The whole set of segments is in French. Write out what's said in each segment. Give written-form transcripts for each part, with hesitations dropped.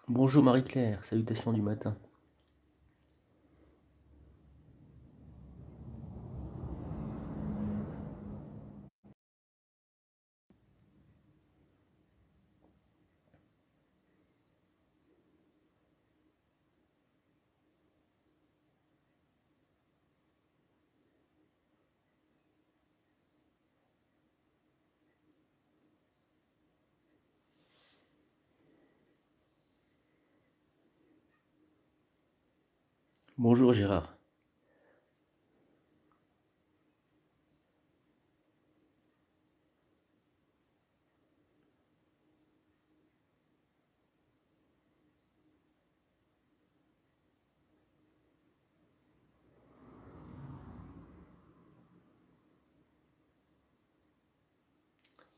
Bonjour Marie-Claire, salutations du matin. Bonjour Gérard.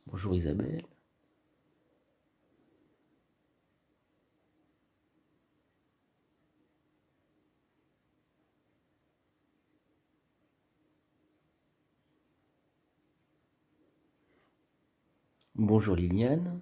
Bonjour Isabelle. Bonjour Liliane.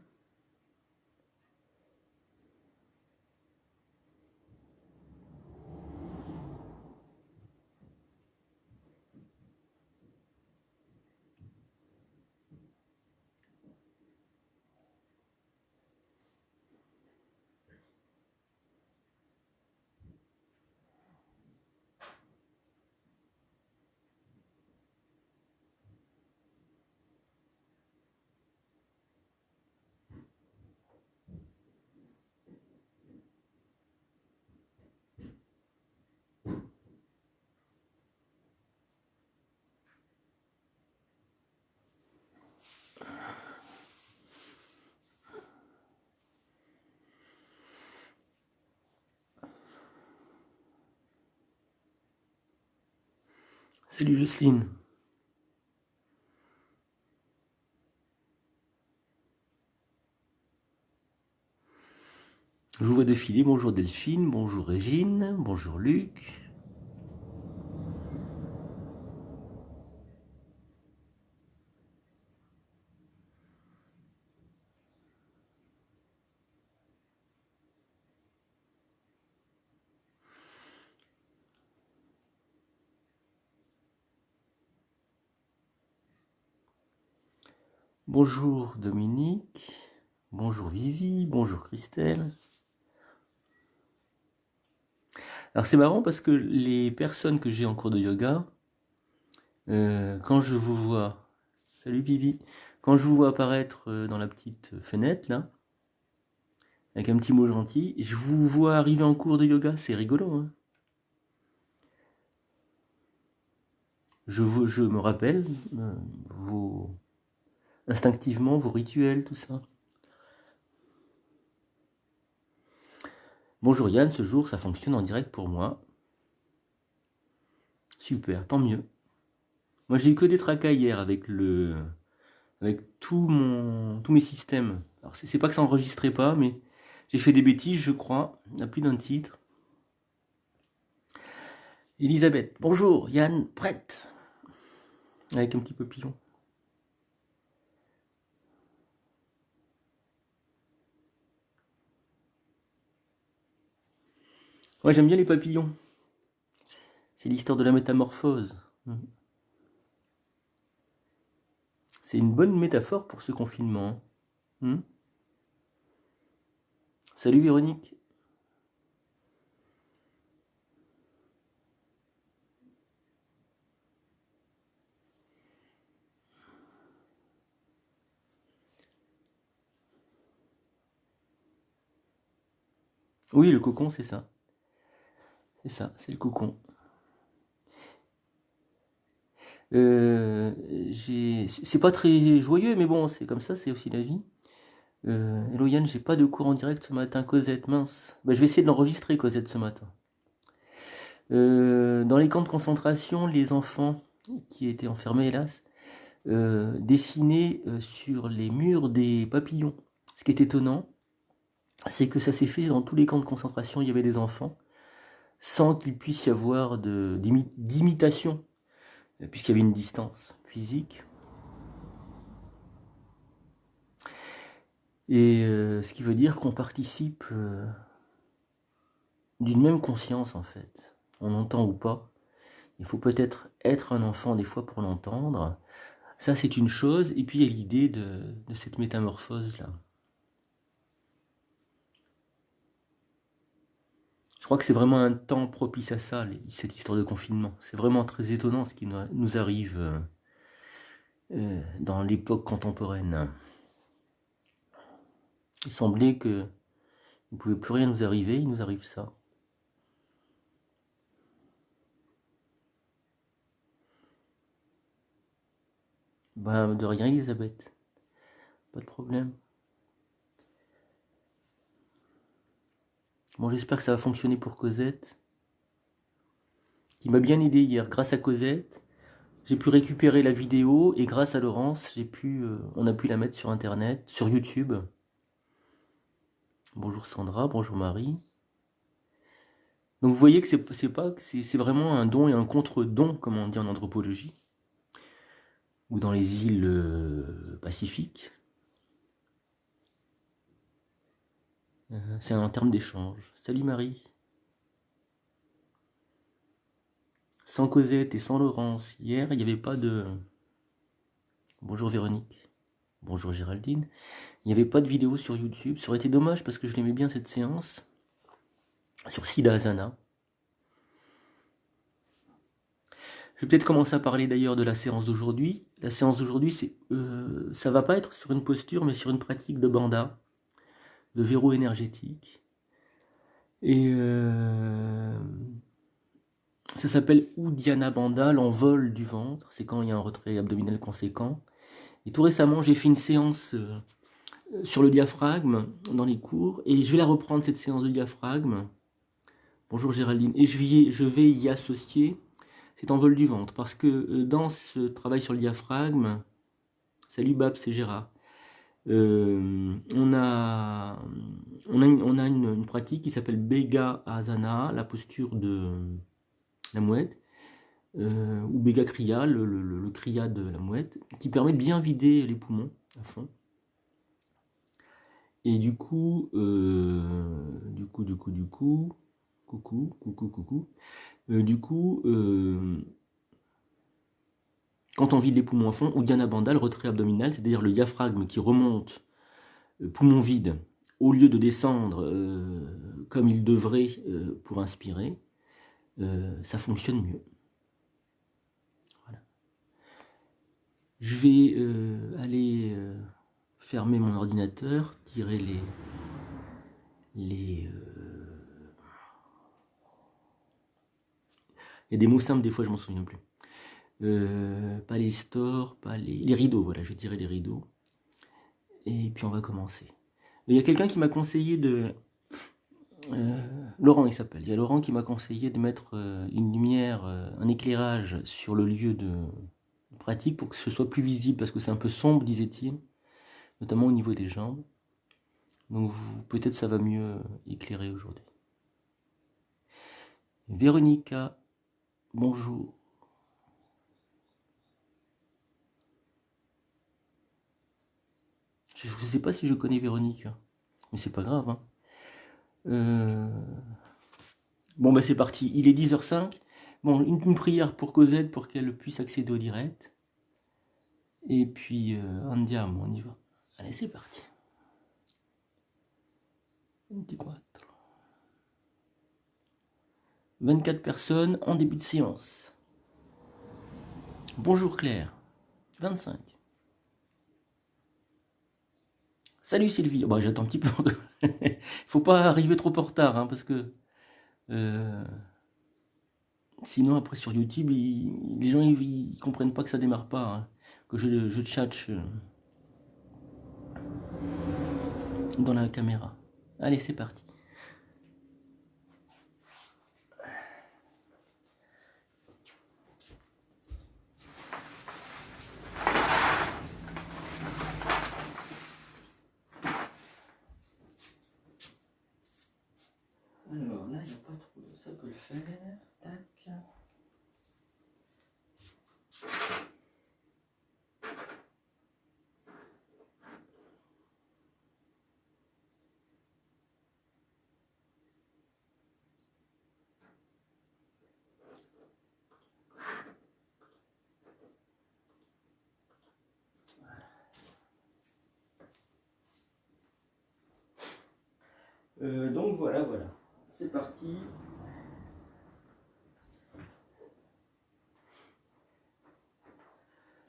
Salut Jocelyne. Je vous vois défiler. Bonjour Delphine, bonjour Régine, bonjour Luc. Bonjour Dominique. Bonjour Vivi, bonjour Christelle. Alors c'est marrant parce que les personnes que j'ai en cours de yoga, quand je vous vois, salut Vivi, quand je vous vois apparaître dans la petite fenêtre là, avec un petit mot gentil, je vous vois arriver en cours de yoga, c'est rigolo, hein. Je me rappelle instinctivement vos rituels, tout ça. Bonjour Yann, ce jour ça fonctionne en direct pour moi. Super, tant mieux. Moi j'ai eu que des tracas hier avec tous mes systèmes. Alors c'est pas que ça enregistrait pas, mais j'ai fait des bêtises, je crois, à plus d'un titre. Elisabeth, bonjour, Yann, prête. Avec un petit papillon. Moi j'aime bien les papillons. C'est l'histoire de la métamorphose. C'est une bonne métaphore pour ce confinement. Hmm. Salut Véronique. Oui, le cocon, c'est ça. C'est ça, c'est le cocon. C'est pas très joyeux, mais bon, c'est comme ça, c'est aussi la vie. Hello Yann, j'ai pas de cours en direct ce matin, Cosette, mince. Bah, je vais essayer de l'enregistrer, Cosette, ce matin. Dans les camps de concentration, les enfants qui étaient enfermés, hélas, dessinaient sur les murs des papillons. Ce qui est étonnant, c'est que ça s'est fait dans tous les camps de concentration, il y avait des enfants, sans qu'il puisse y avoir d'imitation, puisqu'il y avait une distance physique. Et ce qui veut dire qu'on participe d'une même conscience en fait. On entend ou pas. Il faut peut-être être un enfant des fois pour l'entendre. Ça c'est une chose. Et puis il y a l'idée de cette métamorphose-là. Je crois que c'est vraiment un temps propice à ça, cette histoire de confinement. C'est vraiment très étonnant ce qui nous arrive dans l'époque contemporaine. Il semblait que il ne pouvait plus rien nous arriver, il nous arrive ça. Ben, de rien, Elisabeth. Pas de problème. Bon, j'espère que ça va fonctionner pour Cosette, qui m'a bien aidé hier. Grâce à Cosette, j'ai pu récupérer la vidéo et grâce à Laurence, on a pu la mettre sur Internet, sur YouTube. Bonjour Sandra, bonjour Marie. Donc vous voyez que c'est vraiment un don et un contre-don, comme on dit en anthropologie, ou dans les îles Pacifiques. C'est un terme d'échange. Salut Marie. Sans Cosette et sans Laurence, hier, il n'y avait pas de... Bonjour Véronique. Bonjour Géraldine. Il n'y avait pas de vidéo sur YouTube. Ça aurait été dommage parce que je l'aimais bien cette séance. Sur Siddha Asana. Je vais peut-être commencer à parler d'ailleurs de la séance d'aujourd'hui. La séance d'aujourd'hui, ça va pas être sur une posture, mais sur une pratique de bandha, de verrou énergétique. Et ça s'appelle Uddiyana Bandha, l'envol du ventre. C'est quand il y a un retrait abdominal conséquent. Et tout récemment, j'ai fait une séance sur le diaphragme dans les cours. Et je vais la reprendre, cette séance de diaphragme. Bonjour Géraldine. Et je vais y associer cet envol du ventre. Parce que dans ce travail sur le diaphragme, salut Bab, c'est Gérard. On a une pratique qui s'appelle Bega Asana, la posture de la mouette, ou Bega Kriya, le Kriya de la mouette, qui permet de bien vider les poumons à fond. Et du coup, quand on vide les poumons à fond, Uddiyana Bandha, le retrait abdominal, c'est-à-dire le diaphragme qui remonte, poumon vide, au lieu de descendre comme il devrait pour inspirer, ça fonctionne mieux. Voilà. Je vais aller fermer mon ordinateur, tirer il y a des mots simples, des fois je m'en souviens plus. Pas les stores, pas les rideaux, voilà, je vais tirer les rideaux. Et puis on va commencer. Il y a quelqu'un qui m'a conseillé de... Laurent il s'appelle. Il y a Laurent qui m'a conseillé de mettre une lumière, un éclairage sur le lieu de pratique pour que ce soit plus visible, parce que c'est un peu sombre, disait-il, notamment au niveau des jambes. Donc peut-être ça va mieux éclairer aujourd'hui. Véronica, bonjour. Je ne sais pas si je connais Véronique, mais c'est pas grave. Hein. Bon, bah c'est parti. Il est 10h05. Bon, une prière pour Cosette pour qu'elle puisse accéder au direct. Et puis, andiamo, on y va. Allez, c'est parti. 24 personnes en début de séance. Bonjour Claire. 25. Salut Sylvie. Bah, j'attends un petit peu. Faut pas arriver trop en retard, hein, parce que sinon après sur YouTube, les gens ils comprennent pas que ça démarre pas, hein, que je tchatche dans la caméra. Allez, c'est parti. Alors là, il n'y a pas trop de ça peut le faire. Tac. Donc voilà, c'est parti.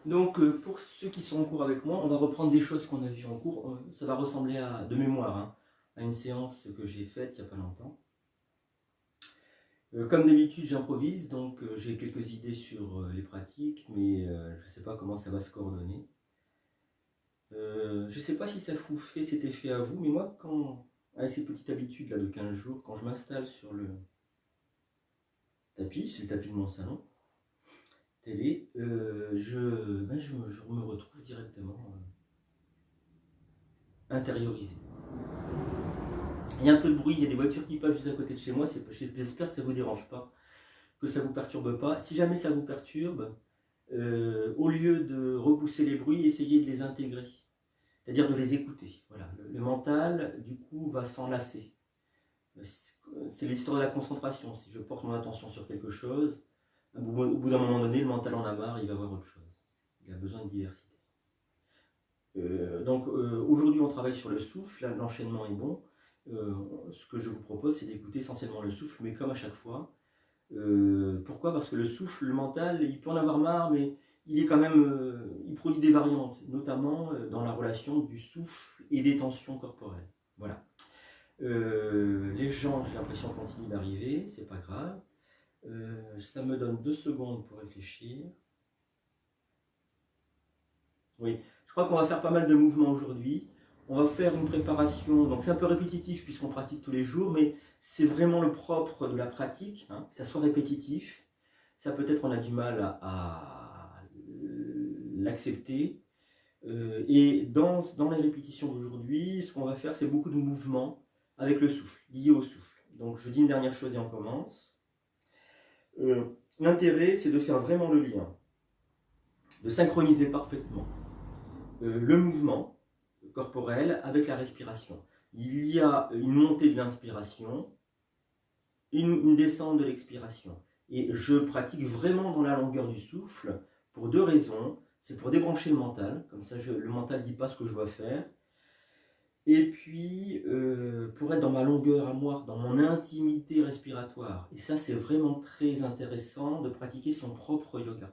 Donc pour ceux qui sont en cours avec moi, on va reprendre des choses qu'on a vues en cours. Ça va ressembler de mémoire hein, à une séance que j'ai faite il n'y a pas longtemps. Comme d'habitude, j'improvise, donc j'ai quelques idées sur les pratiques, mais je ne sais pas comment ça va se coordonner. Je ne sais pas si ça vous fait cet effet à vous, mais moi, avec cette petite habitude là de 15 jours, quand je m'installe sur le tapis, c'est le tapis de mon salon, télé, je me retrouve directement intériorisé. Il y a un peu de bruit, il y a des voitures qui passent juste à côté de chez moi, j'espère que ça ne vous dérange pas, que ça ne vous perturbe pas. Si jamais ça vous perturbe, au lieu de repousser les bruits, essayez de les intégrer, c'est-à-dire de les écouter. Voilà. Le mental, du coup, va s'enlacer. C'est l'histoire de la concentration. Si je porte mon attention sur quelque chose, au bout d'un moment donné, le mental en a marre, il va voir autre chose. Il a besoin de diversité. Donc aujourd'hui, on travaille sur le souffle, l'enchaînement est bon. Ce que je vous propose, c'est d'écouter essentiellement le souffle, mais comme à chaque fois. Pourquoi? Parce que le souffle, le mental, il peut en avoir marre, mais il est quand même, il produit des variantes, notamment dans la relation du souffle et des tensions corporelles. Voilà. Les gens, j'ai l'impression, continuent d'arriver, c'est pas grave. Ça me donne 2 secondes pour réfléchir. Oui, je crois qu'on va faire pas mal de mouvements aujourd'hui. On va faire une préparation, donc c'est un peu répétitif puisqu'on pratique tous les jours, mais c'est vraiment le propre de la pratique, hein, que ça soit répétitif. Ça peut-être on a du mal à l'accepter. Et dans les répétitions d'aujourd'hui, ce qu'on va faire, c'est beaucoup de mouvements avec le souffle, liés au souffle. Donc je dis une dernière chose et on commence. L'intérêt, c'est de faire vraiment le lien, de synchroniser parfaitement le mouvement corporel avec la respiration. Il y a une montée de l'inspiration, une descente de l'expiration. Et je pratique vraiment dans la longueur du souffle pour 2 raisons. C'est pour débrancher le mental, comme ça le mental ne dit pas ce que je dois faire. Et puis pour être dans ma longueur à moi, dans mon intimité respiratoire. Et ça, c'est vraiment très intéressant de pratiquer son propre yoga.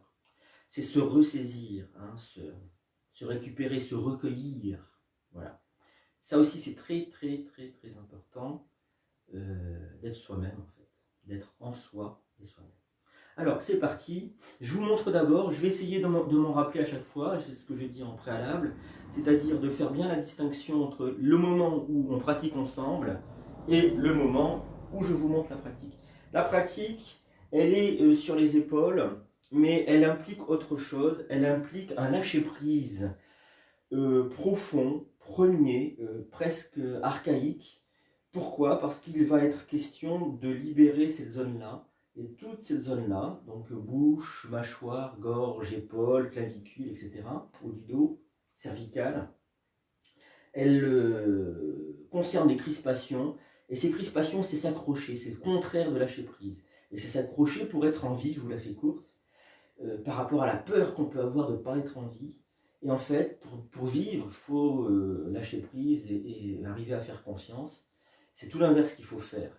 C'est se ressaisir, hein, se récupérer, se recueillir. Voilà. Ça aussi, c'est très important d'être soi-même, en fait. D'être en soi et soi-même. Alors, c'est parti. Je vous montre d'abord, je vais essayer de m'en rappeler à chaque fois, c'est ce que j'ai dit en préalable, c'est-à-dire de faire bien la distinction entre le moment où on pratique ensemble et le moment où je vous montre la pratique. La pratique, elle est sur les épaules, mais elle implique autre chose, elle implique un lâcher-prise profond, premier, presque archaïque. Pourquoi? Parce qu'il va être question de libérer cette zone-là, et toute cette zone-là, donc bouche, mâchoire, gorge, épaules, clavicule, etc., haut du dos, cervicale, elle concerne des crispations, et ces crispations, c'est s'accrocher, c'est le contraire de lâcher prise. Et c'est s'accrocher pour être en vie, je vous la fais courte, par rapport à la peur qu'on peut avoir de ne pas être en vie. Et en fait, pour vivre, il faut lâcher prise et arriver à faire confiance. C'est tout l'inverse qu'il faut faire.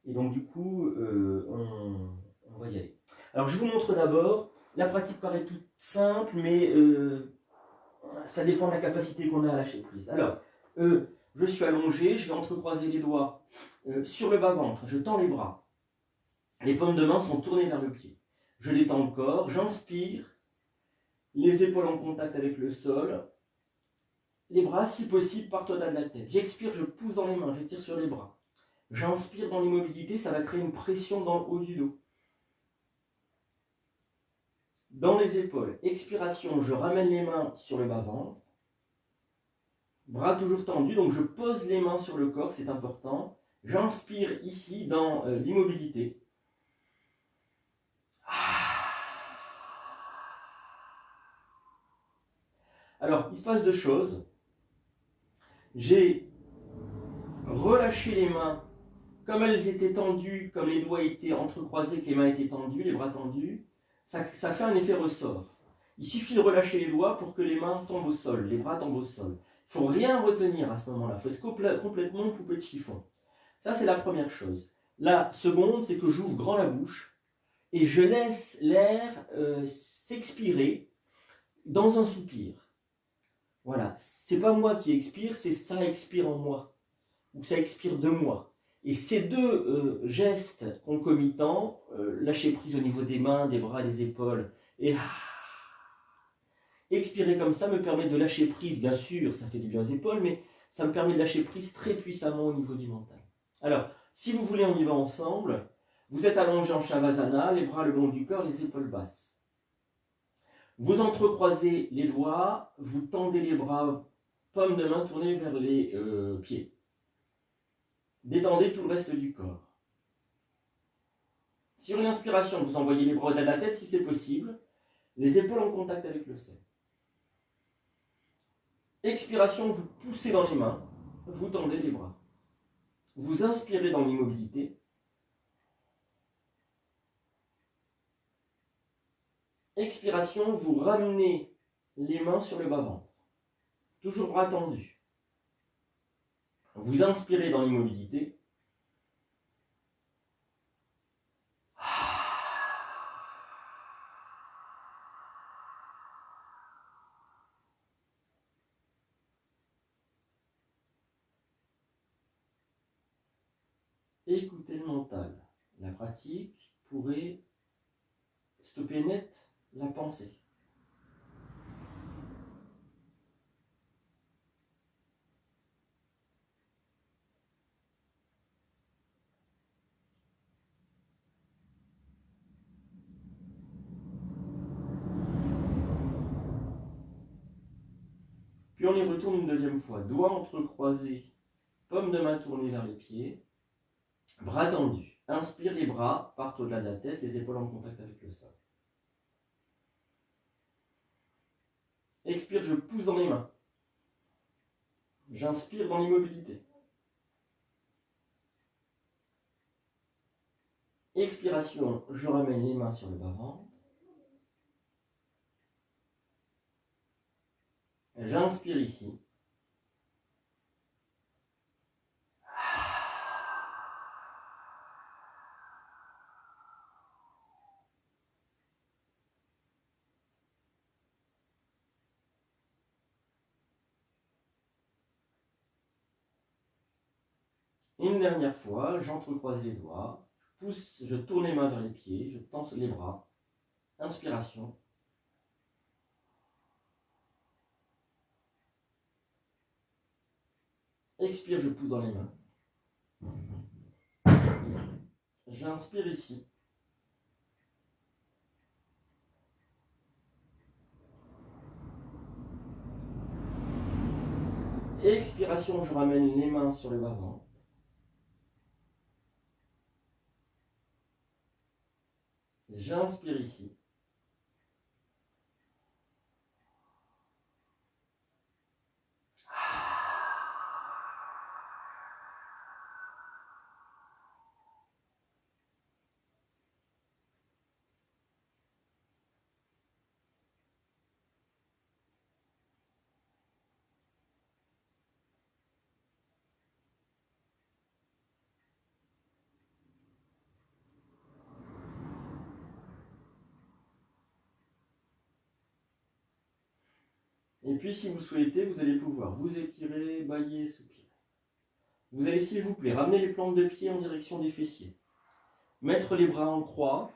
Et donc du coup, on va y aller. Alors je vous montre d'abord, la pratique paraît toute simple, mais ça dépend de la capacité qu'on a à lâcher prise. Alors, je suis allongé, je vais entrecroiser les doigts sur le bas-ventre, je tends les bras. Les paumes de main sont tournées vers le pied. Je détends le corps, j'inspire, les épaules en contact avec le sol, les bras, si possible, partent au-delà de la tête. J'expire, je pousse dans les mains, je tire sur les bras. J'inspire dans l'immobilité, ça va créer une pression dans le haut du dos. Dans les épaules, expiration, je ramène les mains sur le bas-ventre. Bras toujours tendus, donc je pose les mains sur le corps, c'est important. J'inspire ici dans l'immobilité. Alors, il se passe 2 choses. J'ai relâché les mains comme elles étaient tendues, comme les doigts étaient entrecroisés, que les mains étaient tendues, les bras tendus. Ça fait un effet ressort. Il suffit de relâcher les doigts pour que les mains tombent au sol, les bras tombent au sol. Il ne faut rien retenir à ce moment-là. Il faut être complètement poupée de chiffon. Ça, c'est la première chose. La seconde, c'est que j'ouvre grand la bouche et je laisse l'air s'expirer dans un soupir. Voilà, c'est pas moi qui expire, c'est ça expire en moi, ou ça expire de moi. Et ces deux gestes concomitants, lâcher prise au niveau des mains, des bras, des épaules, et expirer comme ça me permet de lâcher prise, bien sûr, ça fait du bien aux épaules, mais ça me permet de lâcher prise très puissamment au niveau du mental. Alors, si vous voulez, on y va ensemble. Vous êtes allongé en Shavasana, les bras le long du corps, les épaules basses. Vous entrecroisez les doigts, vous tendez les bras, paume de main tournée vers les pieds. Détendez tout le reste du corps. Sur une inspiration, vous envoyez les bras au-delà de la tête si c'est possible, les épaules en contact avec le sol. Expiration, vous poussez dans les mains, vous tendez les bras. Vous inspirez dans l'immobilité. Expiration, vous ramenez les mains sur le bas-ventre. Toujours bras tendus. Vous inspirez dans l'immobilité. Écoutez le mental. La pratique pourrait stopper net la pensée. Puis on y retourne une deuxième fois. Doigts entrecroisés, paume de main tournée vers les pieds, bras tendus. Inspire, les bras partent au-delà de la tête, les épaules en contact avec le sol. Expire, je pousse dans les mains. J'inspire dans l'immobilité. Expiration, je ramène les mains sur le bas-ventre. J'inspire ici. Une dernière fois, j'entrecroise les doigts, je pousse, je tourne les mains vers les pieds, je tends les bras. Inspiration. Expire, je pousse dans les mains. J'inspire ici. Expiration, je ramène les mains sur le bas-ventre. J'inspire ici. Et puis, si vous souhaitez, vous allez pouvoir vous étirer, bâiller, soupirer. Vous allez, s'il vous plaît, ramener les plantes de pied en direction des fessiers. Mettre les bras en croix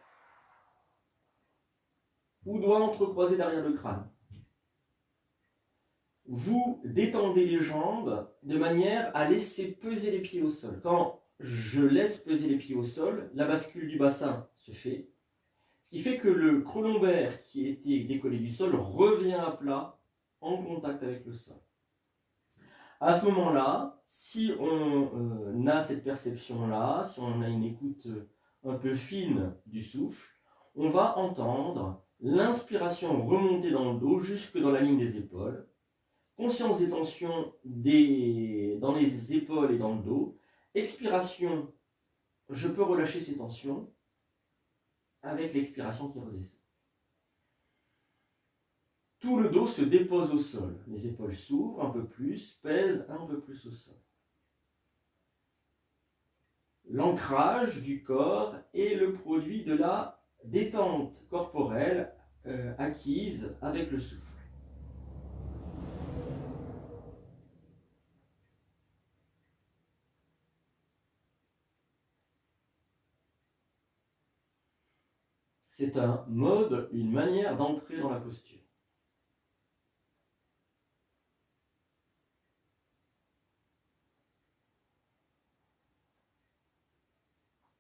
ou doigts entrecroisés derrière le crâne. Vous détendez les jambes de manière à laisser peser les pieds au sol. Quand je laisse peser les pieds au sol, la bascule du bassin se fait. Ce qui fait que le creux lombaire qui était décollé du sol revient à plat en contact avec le sol. À ce moment-là, si on a cette perception-là, si on a une écoute un peu fine du souffle, on va entendre l'inspiration remonter dans le dos jusque dans la ligne des épaules. Conscience des tensions dans les épaules et dans le dos. Expiration, je peux relâcher ces tensions avec l'expiration qui redescend. Tout le dos se dépose au sol. Les épaules s'ouvrent un peu plus, pèsent un peu plus au sol. l'ancrage du corps est le produit de la détente corporelle acquise avec le souffle. C'est un mode, une manière d'entrer dans la posture.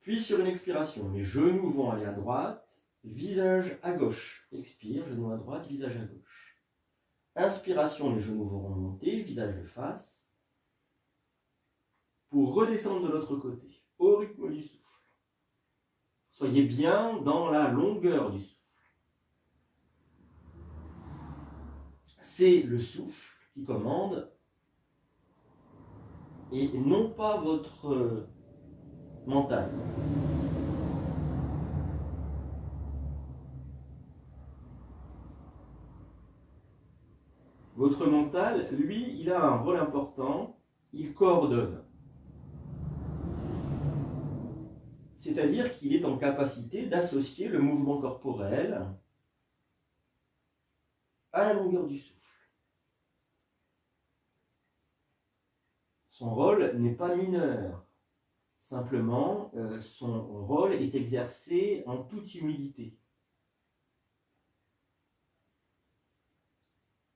Puis sur une expiration, mes genoux vont aller à droite, visage à gauche. Expire, genou à droite, visage à gauche. Inspiration, les genoux vont remonter, visage de face, pour redescendre de l'autre côté, au rythme du souffle. Soyez bien dans la longueur du souffle. C'est le souffle qui commande et non pas votre mental. Votre mental, lui, il a un rôle important, il coordonne. C'est-à-dire qu'il est en capacité d'associer le mouvement corporel à la longueur du souffle. Son rôle n'est pas mineur. Simplement, son rôle est exercé en toute humilité.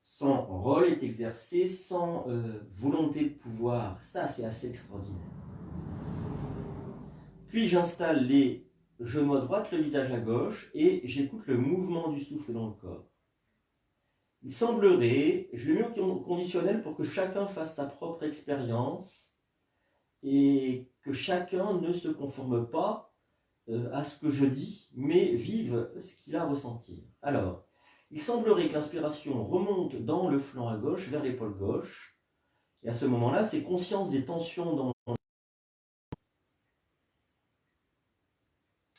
Son rôle est exercé sans volonté de pouvoir. Ça, c'est assez extraordinaire. Puis j'installe les genoux à droite, le visage à gauche, et j'écoute le mouvement du souffle dans le corps. Il semblerait, je le mets au conditionnel pour que chacun fasse sa propre expérience et que chacun ne se conforme pas à ce que je dis, mais vive ce qu'il a à ressentir. Alors, il semblerait que l'inspiration remonte dans le flanc à gauche, vers l'épaule gauche, et à ce moment-là, c'est conscience des tensions dans...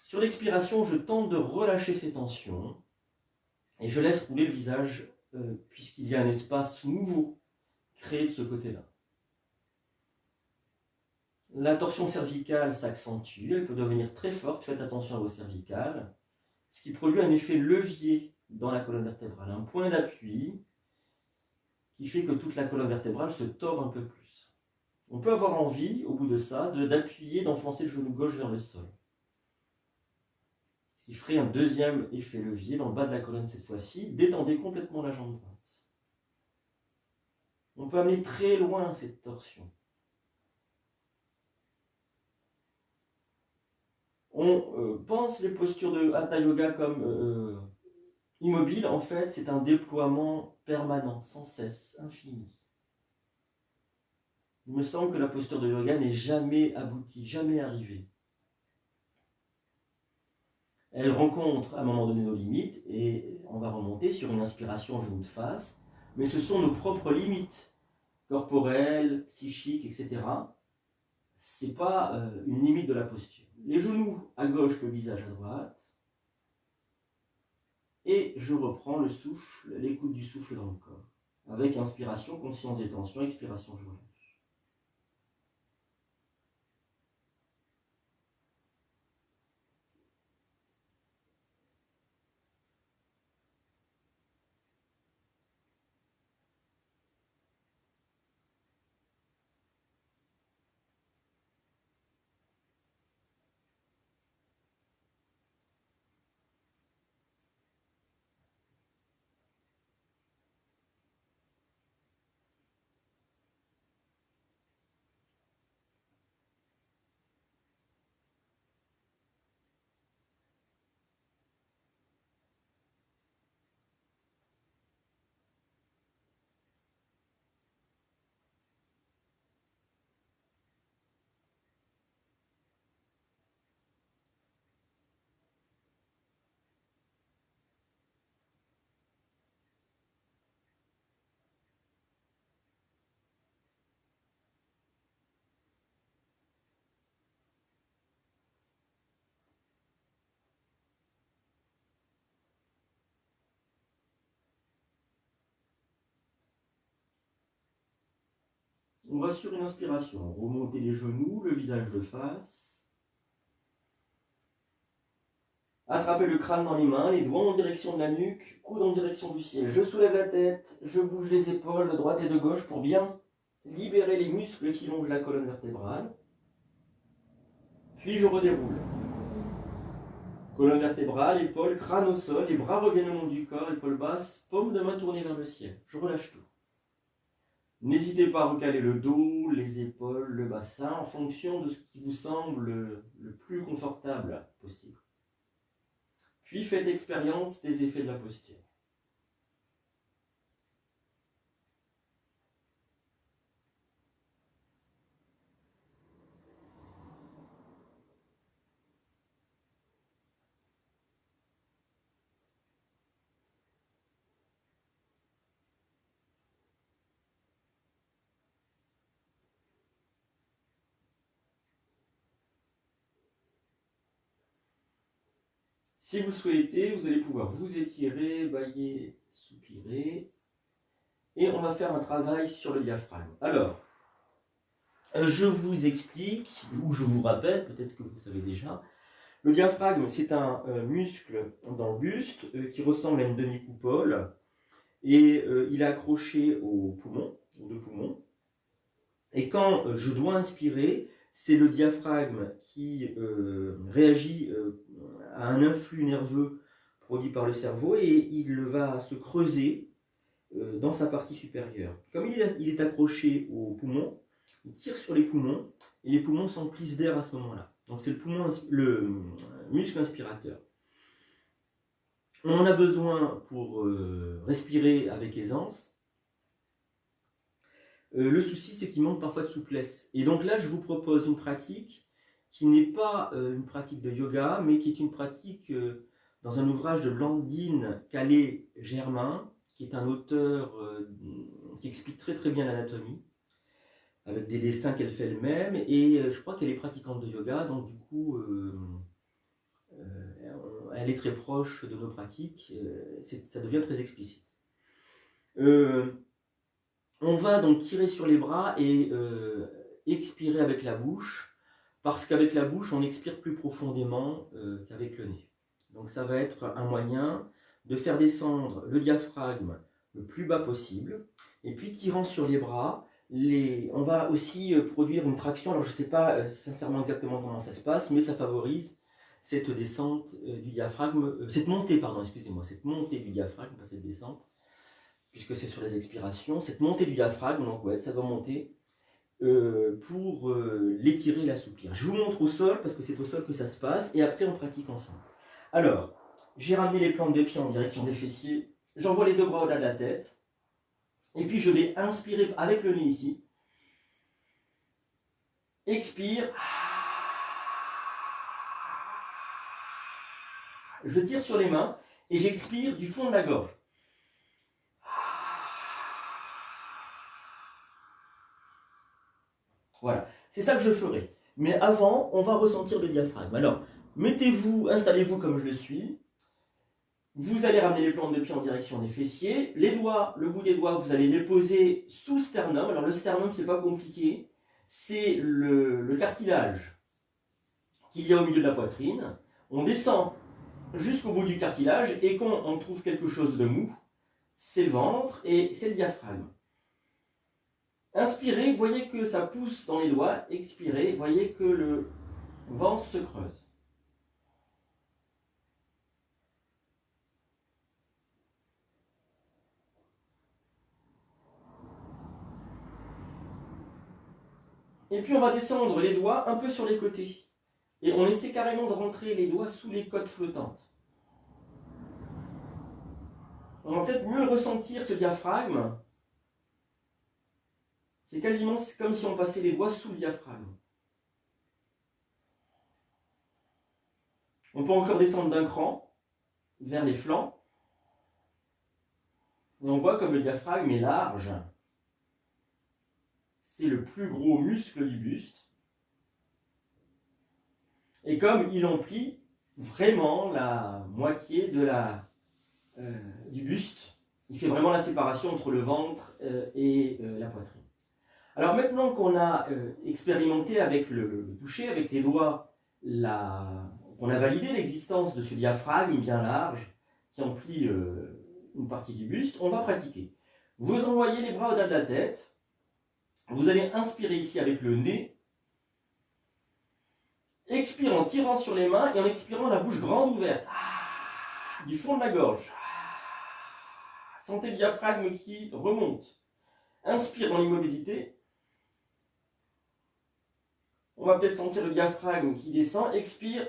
Sur l'expiration, je tente de relâcher ces tensions, et je laisse rouler le visage, puisqu'il y a un espace nouveau créé de ce côté-là. La torsion cervicale s'accentue, elle peut devenir très forte, faites attention à vos cervicales, ce qui produit un effet levier dans la colonne vertébrale, un point d'appui qui fait que toute la colonne vertébrale se tord un peu plus. On peut avoir envie, au bout de ça, d'appuyer, d'enfoncer le genou gauche vers le sol. Ce qui ferait un deuxième effet levier dans le bas de la colonne cette fois-ci. Détendez complètement la jambe droite. On peut amener très loin cette torsion. On pense les postures de Hatha Yoga comme immobiles. En fait, c'est un déploiement permanent, sans cesse, infini. Il me semble que la posture de yoga n'est jamais aboutie, jamais arrivée. Elle rencontre à un moment donné nos limites et on va remonter sur une inspiration genou de face, mais ce sont nos propres limites corporelles, psychiques, etc. Ce n'est pas une limite de la posture. Les genoux à gauche, le visage à droite, et je reprends le souffle, l'écoute du souffle dans le corps. Avec inspiration, conscience des tensions, expiration, je relâche. On va sur une inspiration, remonter les genoux, le visage de face, Attrapez le crâne dans les mains, les doigts en direction de la nuque, coude en direction du ciel. Je soulève la tête, je bouge les épaules de droite et de gauche pour bien libérer les muscles qui longent la colonne vertébrale. Puis je redéroule. Colonne vertébrale, épaules, crâne au sol, les bras reviennent au long du corps, épaules basses, paume de main tournée vers le ciel. Je relâche tout. N'hésitez pas à recaler le dos, les épaules, le bassin, en fonction de ce qui vous semble le plus confortable possible. Puis faites expérience des effets de la posture. Si vous souhaitez, vous allez pouvoir vous étirer, bâiller, soupirer. Et on va faire un travail sur le diaphragme. Alors, je vous explique, ou je vous rappelle, peut-être que vous savez déjà, le diaphragme, c'est un muscle dans le buste qui ressemble à une demi-coupole. Et il est accroché aux poumons, aux deux poumons. Et quand je dois inspirer, c'est le diaphragme qui réagit à un influx nerveux produit par le cerveau et il va se creuser dans sa partie supérieure. Comme il est accroché aux poumons, il tire sur les poumons et les poumons s'emplissent d'air à ce moment-là. Donc c'est le muscle inspirateur. On en a besoin pour respirer avec aisance. Le souci, c'est qu'il manque parfois de souplesse. Et donc là, je vous propose une pratique qui n'est pas une pratique de yoga, mais qui est une pratique dans un ouvrage de Blandine Calais-Germain, qui est un auteur qui explique très très bien l'anatomie, avec des dessins qu'elle fait elle-même. Et je crois qu'elle est pratiquante de yoga, donc du coup, elle est très proche de nos pratiques. Ça devient très explicite. On va donc tirer sur les bras et expirer avec la bouche, parce qu'avec la bouche, on expire plus profondément qu'avec le nez. Donc ça va être un moyen de faire descendre le diaphragme le plus bas possible, et puis tirant sur les bras, on va aussi produire une traction. Alors je ne sais pas sincèrement exactement comment ça se passe, mais ça favorise cette descente du diaphragme, cette montée du diaphragme, pas cette descente, puisque c'est sur les expirations, cette montée du diaphragme, donc ouais, ça doit monter pour l'étirer et l'assouplir. Je vous montre au sol, parce que c'est au sol que ça se passe, et après on pratique ensemble. Alors, j'ai ramené les plantes de pied en direction des fessiers, j'envoie les deux bras au-delà de la tête, et puis je vais inspirer avec le nez ici, expire, je tire sur les mains, et j'expire du fond de la gorge. Voilà, c'est ça que je ferai. Mais avant, on va ressentir le diaphragme. Alors, installez-vous comme je le suis. Vous allez ramener les plantes de pied en direction des fessiers. Les doigts, le bout des doigts, vous allez les poser sous le sternum. Alors le sternum, c'est pas compliqué. C'est le cartilage qu'il y a au milieu de la poitrine. On descend jusqu'au bout du cartilage et quand on trouve quelque chose de mou, c'est le ventre et c'est le diaphragme. Inspirez, voyez que ça pousse dans les doigts. Expirez, voyez que le ventre se creuse. Et puis on va descendre les doigts un peu sur les côtés. Et on essaie carrément de rentrer les doigts sous les côtes flottantes. On va peut-être mieux le ressentir, ce diaphragme. C'est quasiment comme si on passait les doigts sous le diaphragme. On peut encore descendre d'un cran vers les flancs. Et on voit comme le diaphragme est large. C'est le plus gros muscle du buste. Et comme il emplit vraiment la moitié du buste, il fait vraiment la séparation entre le ventre et la poitrine. Alors maintenant qu'on a expérimenté avec le toucher, avec les doigts, On a validé l'existence de ce diaphragme bien large qui emplit une partie du buste. On va pratiquer. Vous envoyez les bras au-delà de la tête. Vous allez inspirer ici avec le nez. Expire en tirant sur les mains et en expirant la bouche grande ouverte. Du fond de la gorge. Sentez le diaphragme qui remonte. Inspire dans l'immobilité. On va peut-être sentir le diaphragme qui descend. Expire.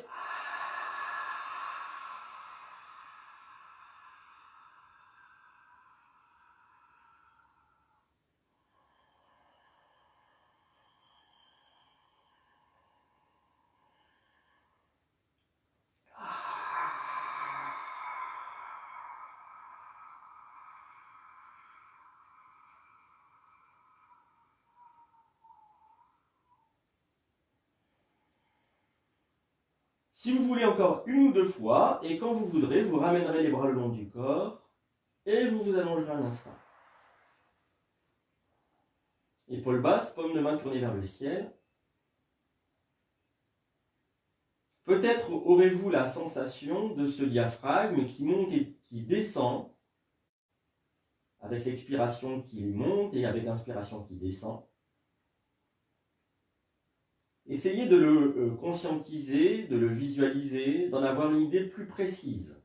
Si vous voulez encore une ou deux fois, et quand vous voudrez, vous ramènerez les bras le long du corps et vous vous allongerez un instant. Épaules basses, paume de main tournée vers le ciel. Peut-être aurez-vous la sensation de ce diaphragme qui monte et qui descend, avec l'expiration qui monte et avec l'inspiration qui descend. Essayez de le conscientiser, de le visualiser, d'en avoir une idée plus précise.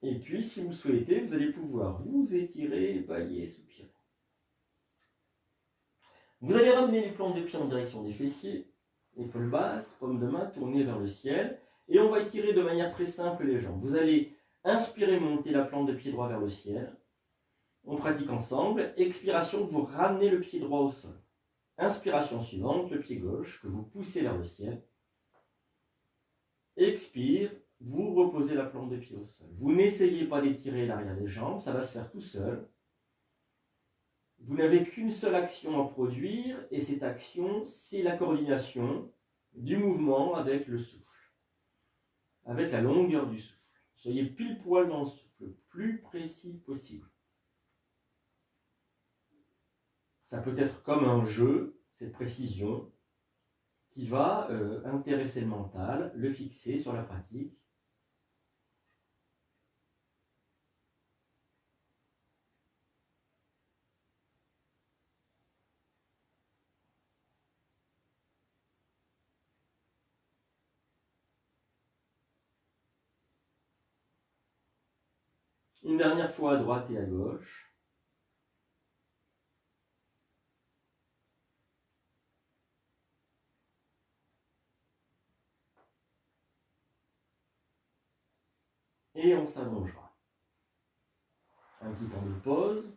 Et puis, si vous souhaitez, vous allez pouvoir vous étirer, bâiller, soupirer. Vous allez ramener les plantes de pied en direction des fessiers, épaules basses, paume de main tournée vers le ciel, et on va étirer de manière très simple les jambes. Vous allez inspirer, monter la plante de pied droit vers le ciel. On pratique ensemble. Expiration, vous ramenez le pied droit au sol. Inspiration suivante, le pied gauche que vous poussez vers le ciel. Expire, vous reposez la plante de pied au sol. Vous n'essayez pas d'étirer l'arrière des jambes, ça va se faire tout seul. Vous n'avez qu'une seule action à produire, et cette action, c'est la coordination du mouvement avec le souffle, avec la longueur du souffle. Soyez pile poil dans le souffle, le plus précis possible. Ça peut être comme un jeu, cette précision, qui va intéresser le mental, le fixer sur la pratique. Une dernière fois à droite et à gauche. Et on s'allongera. Un petit temps de pause.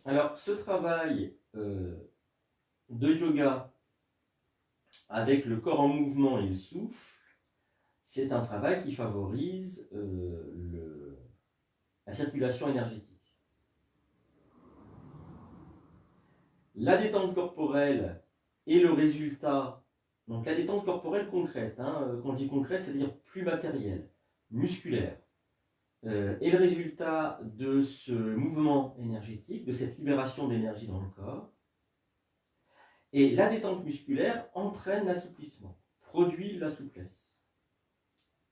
Alors, ce travail de yoga avec le corps en mouvement et le souffle, c'est un travail qui favorise la circulation énergétique. La détente corporelle est le résultat, donc la détente corporelle concrète, quand je dis concrète, c'est-à-dire plus matérielle, musculaire, est le résultat de ce mouvement énergétique, de cette libération d'énergie dans le corps. Et la détente musculaire entraîne l'assouplissement, produit la souplesse.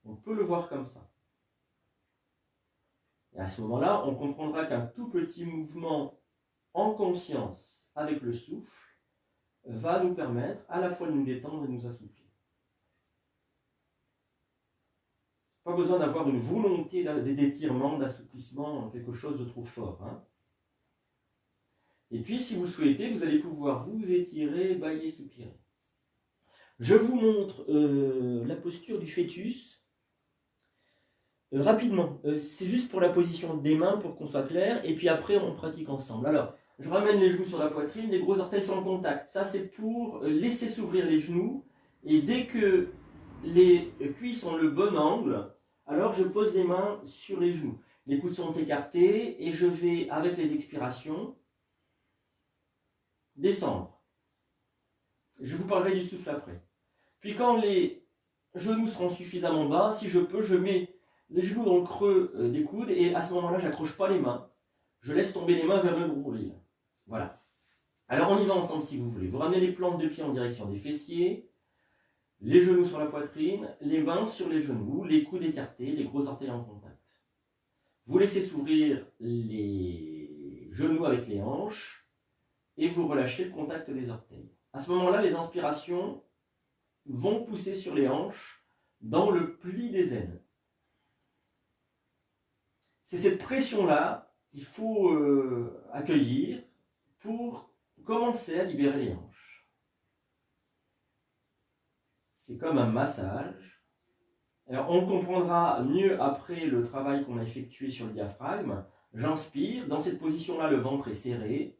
On peut le voir comme ça. Et à ce moment-là, on comprendra qu'un tout petit mouvement en conscience avec le souffle va nous permettre à la fois de nous détendre et de nous assouplir. Pas besoin d'avoir une volonté d'étirement, d'assouplissement, quelque chose de trop fort. Et puis, si vous souhaitez, vous allez pouvoir vous étirer, bâiller, soupirer. Je vous montre la posture du fœtus. Rapidement, c'est juste pour la position des mains pour qu'on soit clair, et puis après on pratique ensemble. Alors, je ramène les genoux sur la poitrine, les gros orteils sont en contact. Ça c'est pour laisser s'ouvrir les genoux, et dès que les cuisses ont le bon angle, alors je pose les mains sur les genoux. Les coudes sont écartés, et je vais, avec les expirations, descendre. Je vous parlerai du souffle après. Puis quand les genoux seront suffisamment bas, si je peux, je mets les genoux dans le creux des coudes et à ce moment-là, je n'accroche pas les mains. Je laisse tomber les mains vers le nombril. Voilà. Alors on y va ensemble si vous voulez. Vous ramenez les plantes de pied en direction des fessiers, les genoux sur la poitrine, les mains sur les genoux, les coudes écartés, les gros orteils en contact. Vous laissez s'ouvrir les genoux avec les hanches et vous relâchez le contact des orteils. À ce moment-là, les inspirations vont pousser sur les hanches dans le pli des aines. C'est cette pression-là qu'il faut accueillir pour commencer à libérer les hanches. C'est comme un massage. Alors on le comprendra mieux après le travail qu'on a effectué sur le diaphragme. J'inspire, dans cette position-là, le ventre est serré.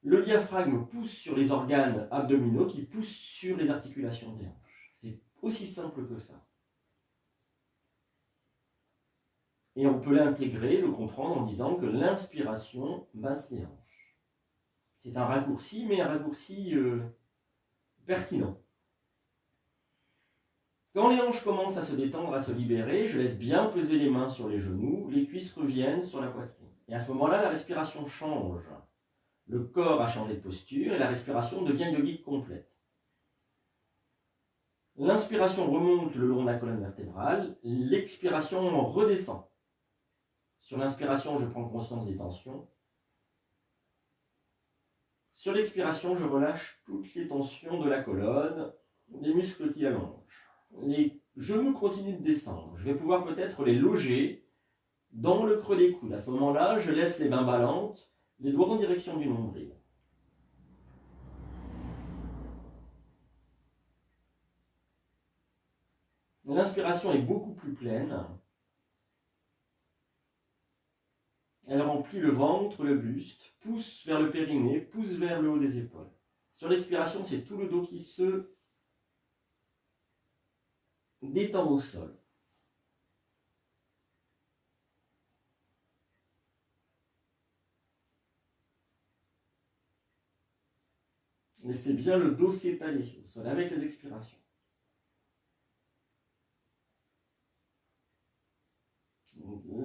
Le diaphragme pousse sur les organes abdominaux qui poussent sur les articulations des hanches. C'est aussi simple que ça. Et on peut l'intégrer, le comprendre en disant que l'inspiration masse les hanches. C'est un raccourci, mais un raccourci pertinent. Quand les hanches commencent à se détendre, à se libérer, je laisse bien peser les mains sur les genoux, les cuisses reviennent sur la poitrine. Et à ce moment-là, la respiration change. Le corps a changé de posture et la respiration devient yogique complète. L'inspiration remonte le long de la colonne vertébrale, l'expiration redescend. Sur l'inspiration, je prends conscience des tensions. Sur l'expiration, je relâche toutes les tensions de la colonne, des muscles qui allongent. Les genoux continuent de descendre. Je vais pouvoir peut-être les loger dans le creux des coudes. À ce moment-là, je laisse les mains ballantes, les doigts en direction du nombril. L'inspiration est beaucoup plus pleine. Elle remplit le ventre, le buste, pousse vers le périnée, pousse vers le haut des épaules. Sur l'expiration, c'est tout le dos qui se détend au sol. Laissez bien le dos s'étaler au sol avec les expirations.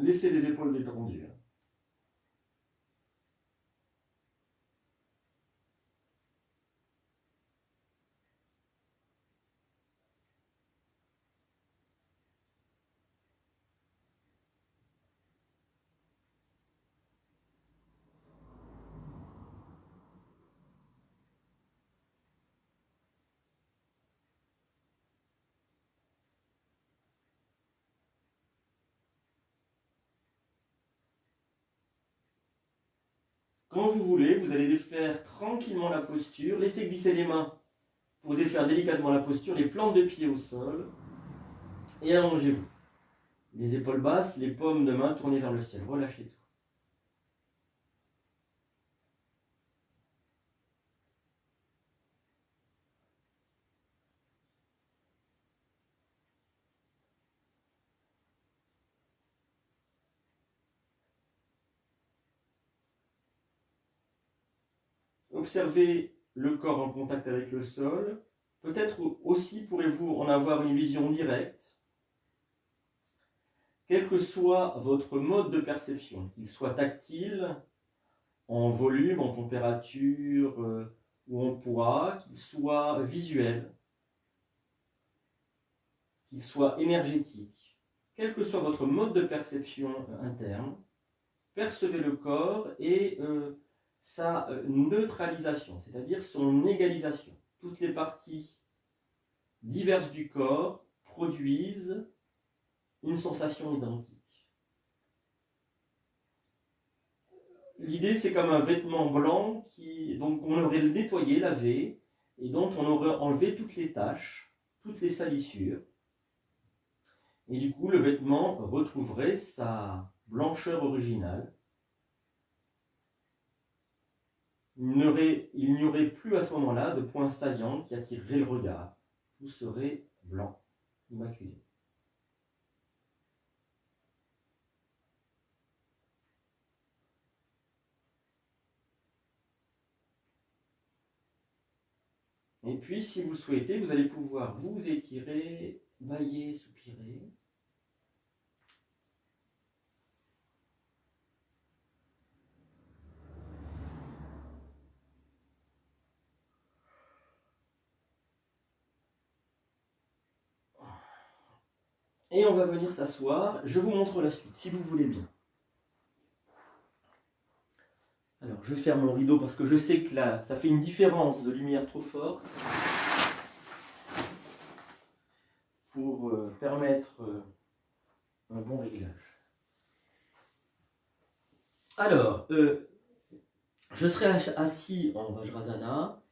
Laissez les épaules détendues. Quand vous voulez, vous allez défaire tranquillement la posture. Laissez glisser les mains pour défaire délicatement la posture, les plantes de pied au sol. Et allongez-vous. Les épaules basses, les paumes de main tournées vers le ciel. Relâchez tout. Observez le corps en contact avec le sol. Peut-être aussi pourrez-vous en avoir une vision directe. Quel que soit votre mode de perception, qu'il soit tactile, en volume, en température ou en poids, qu'il soit visuel, qu'il soit énergétique, quel que soit votre mode de perception interne, percevez le corps et sa neutralisation, c'est-à-dire son égalisation. Toutes les parties diverses du corps produisent une sensation identique. L'idée, c'est comme un vêtement blanc dont on aurait nettoyé, lavé, et dont on aurait enlevé toutes les taches, toutes les salissures. Et du coup, le vêtement retrouverait sa blancheur originale. Il n'y aurait plus à ce moment-là de points saillants qui attireraient le regard. Tout serait blanc, immaculé. Et puis, si vous le souhaitez, vous allez pouvoir vous étirer, bâiller, soupirer. Et on va venir s'asseoir. Je vous montre la suite, si vous voulez bien. Alors, je ferme mon rideau parce que je sais que là, ça fait une différence de lumière trop forte pour permettre un bon réglage. Alors, je serai assis en Vajrasana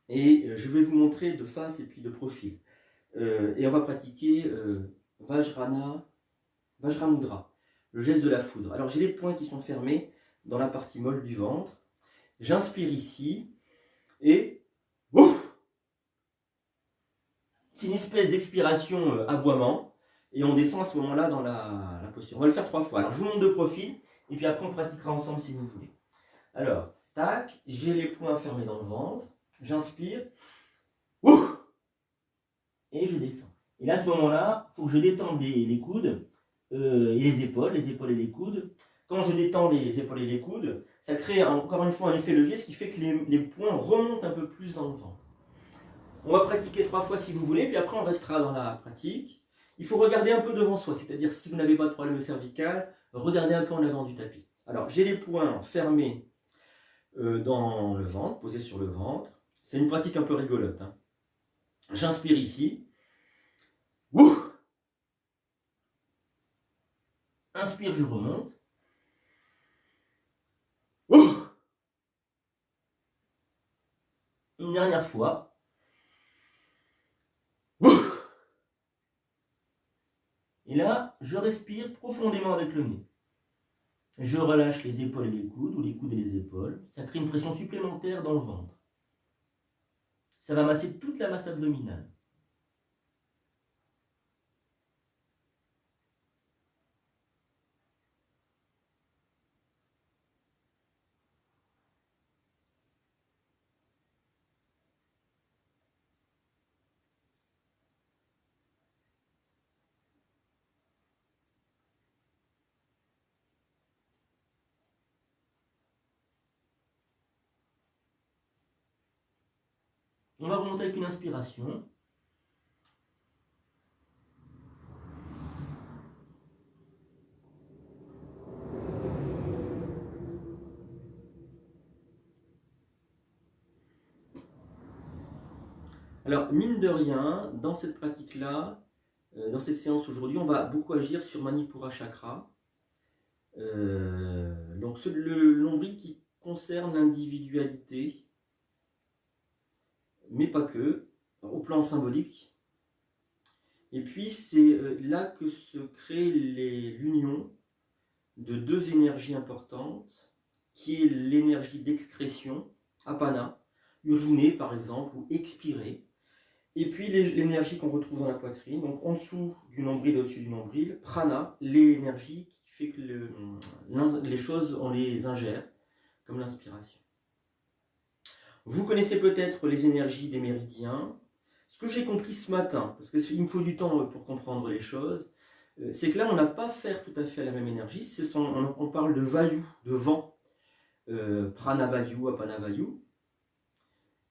et je vais vous montrer de face et puis de profil. Et on va pratiquer Vajramudra, le geste de la foudre. Alors j'ai les poings qui sont fermés dans la partie molle du ventre. J'inspire ici et ouf, c'est une espèce d'expiration aboiement et on descend à ce moment-là dans la posture. On va le faire 3 fois. Alors je vous montre de profil et puis après on pratiquera ensemble si vous voulez. Alors, tac, j'ai les poings fermés dans le ventre, j'inspire, ouf, et je descends. Et là, à ce moment-là, il faut que je détende les coudes et les épaules et les coudes. Quand je détends les épaules et les coudes, ça crée encore une fois un effet levier, ce qui fait que les poings remontent un peu plus dans le ventre. On va pratiquer 3 fois si vous voulez, puis après on restera dans la pratique. Il faut regarder un peu devant soi, c'est-à-dire si vous n'avez pas de problème cervical, regardez un peu en avant du tapis. Alors, j'ai les poings fermés dans le ventre, posés sur le ventre. C'est une pratique un peu rigolote. Hein. J'inspire ici. Ouh, inspire, je remonte. Ouh, une dernière fois. Ouh, et là, je respire profondément avec le nez. Je relâche les épaules et les coudes, ou les coudes et les épaules. Ça crée une pression supplémentaire dans le ventre. Ça va masser toute la masse abdominale. On va remonter avec une inspiration. Alors, mine de rien, dans cette pratique-là, dans cette séance aujourd'hui, on va beaucoup agir sur Manipura Chakra. Donc, le nombril qui concerne l'individualité, mais pas que, au plan symbolique. Et puis, c'est là que se crée l'union de 2 énergies importantes, qui est l'énergie d'excrétion, apana, uriner par exemple, ou expirer, et puis l'énergie qu'on retrouve dans la poitrine, donc en dessous du nombril et au-dessus du nombril, prana, l'énergie qui fait que les choses, on les ingère, comme l'inspiration. Vous connaissez peut-être les énergies des méridiens. Ce que j'ai compris ce matin, parce qu'il me faut du temps pour comprendre les choses, c'est que là, on n'a pas affaire tout à fait à la même énergie. On parle de vayu, de vent, pranavayu, apanavayu.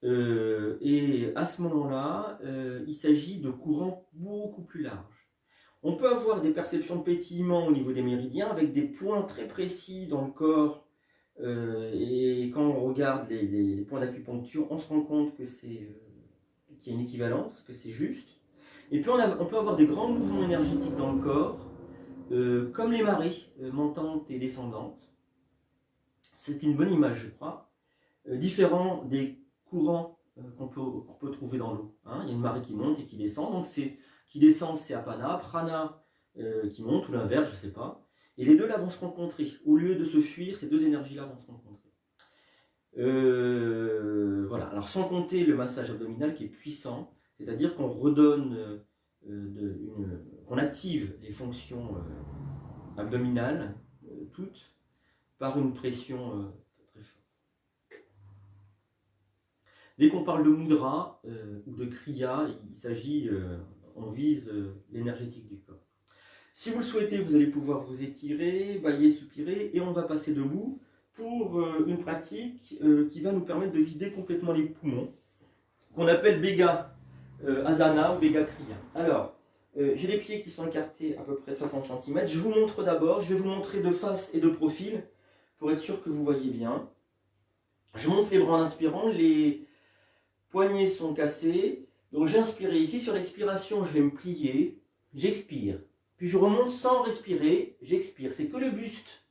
Et à ce moment-là, il s'agit de courants beaucoup plus larges. On peut avoir des perceptions de pétillement au niveau des méridiens avec des points très précis dans le corps. Et quand on regarde les points d'acupuncture, on se rend compte que qu'il y a une équivalence, que c'est juste. Et puis on peut avoir des grands mouvements énergétiques dans le corps, comme les marées montantes et descendantes. C'est une bonne image, je crois. Différent des courants qu'on peut trouver dans l'eau. Hein. Il y a une marée qui monte et qui descend. Donc qui descend, c'est apana, prana qui monte, ou l'inverse, je ne sais pas. Et les deux là vont se rencontrer. Au lieu de se fuir, ces deux énergies-là vont se rencontrer. Voilà. Alors sans compter le massage abdominal qui est puissant, c'est-à-dire qu'on redonne, qu'on active les fonctions abdominales, toutes, par une pression très forte. Dès qu'on parle de mudra ou de kriya, il s'agit, on vise l'énergétique du corps. Si vous le souhaitez, vous allez pouvoir vous étirer, bâiller, soupirer, et on va passer debout pour une pratique qui va nous permettre de vider complètement les poumons, qu'on appelle Bega Asana ou Bega Kriya. Alors, j'ai les pieds qui sont écartés à peu près de 60 cm. Je vous montre d'abord, je vais vous montrer de face et de profil, pour être sûr que vous voyez bien. Je monte les bras en inspirant, les poignets sont cassés. Donc j'ai inspiré ici, sur l'expiration, je vais me plier, j'expire. Puis je remonte sans respirer, j'expire. C'est que le buste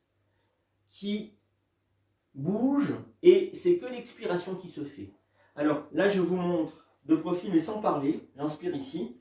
qui bouge et c'est que l'expiration qui se fait. Alors là, je vous montre de profil, mais sans parler. J'inspire ici.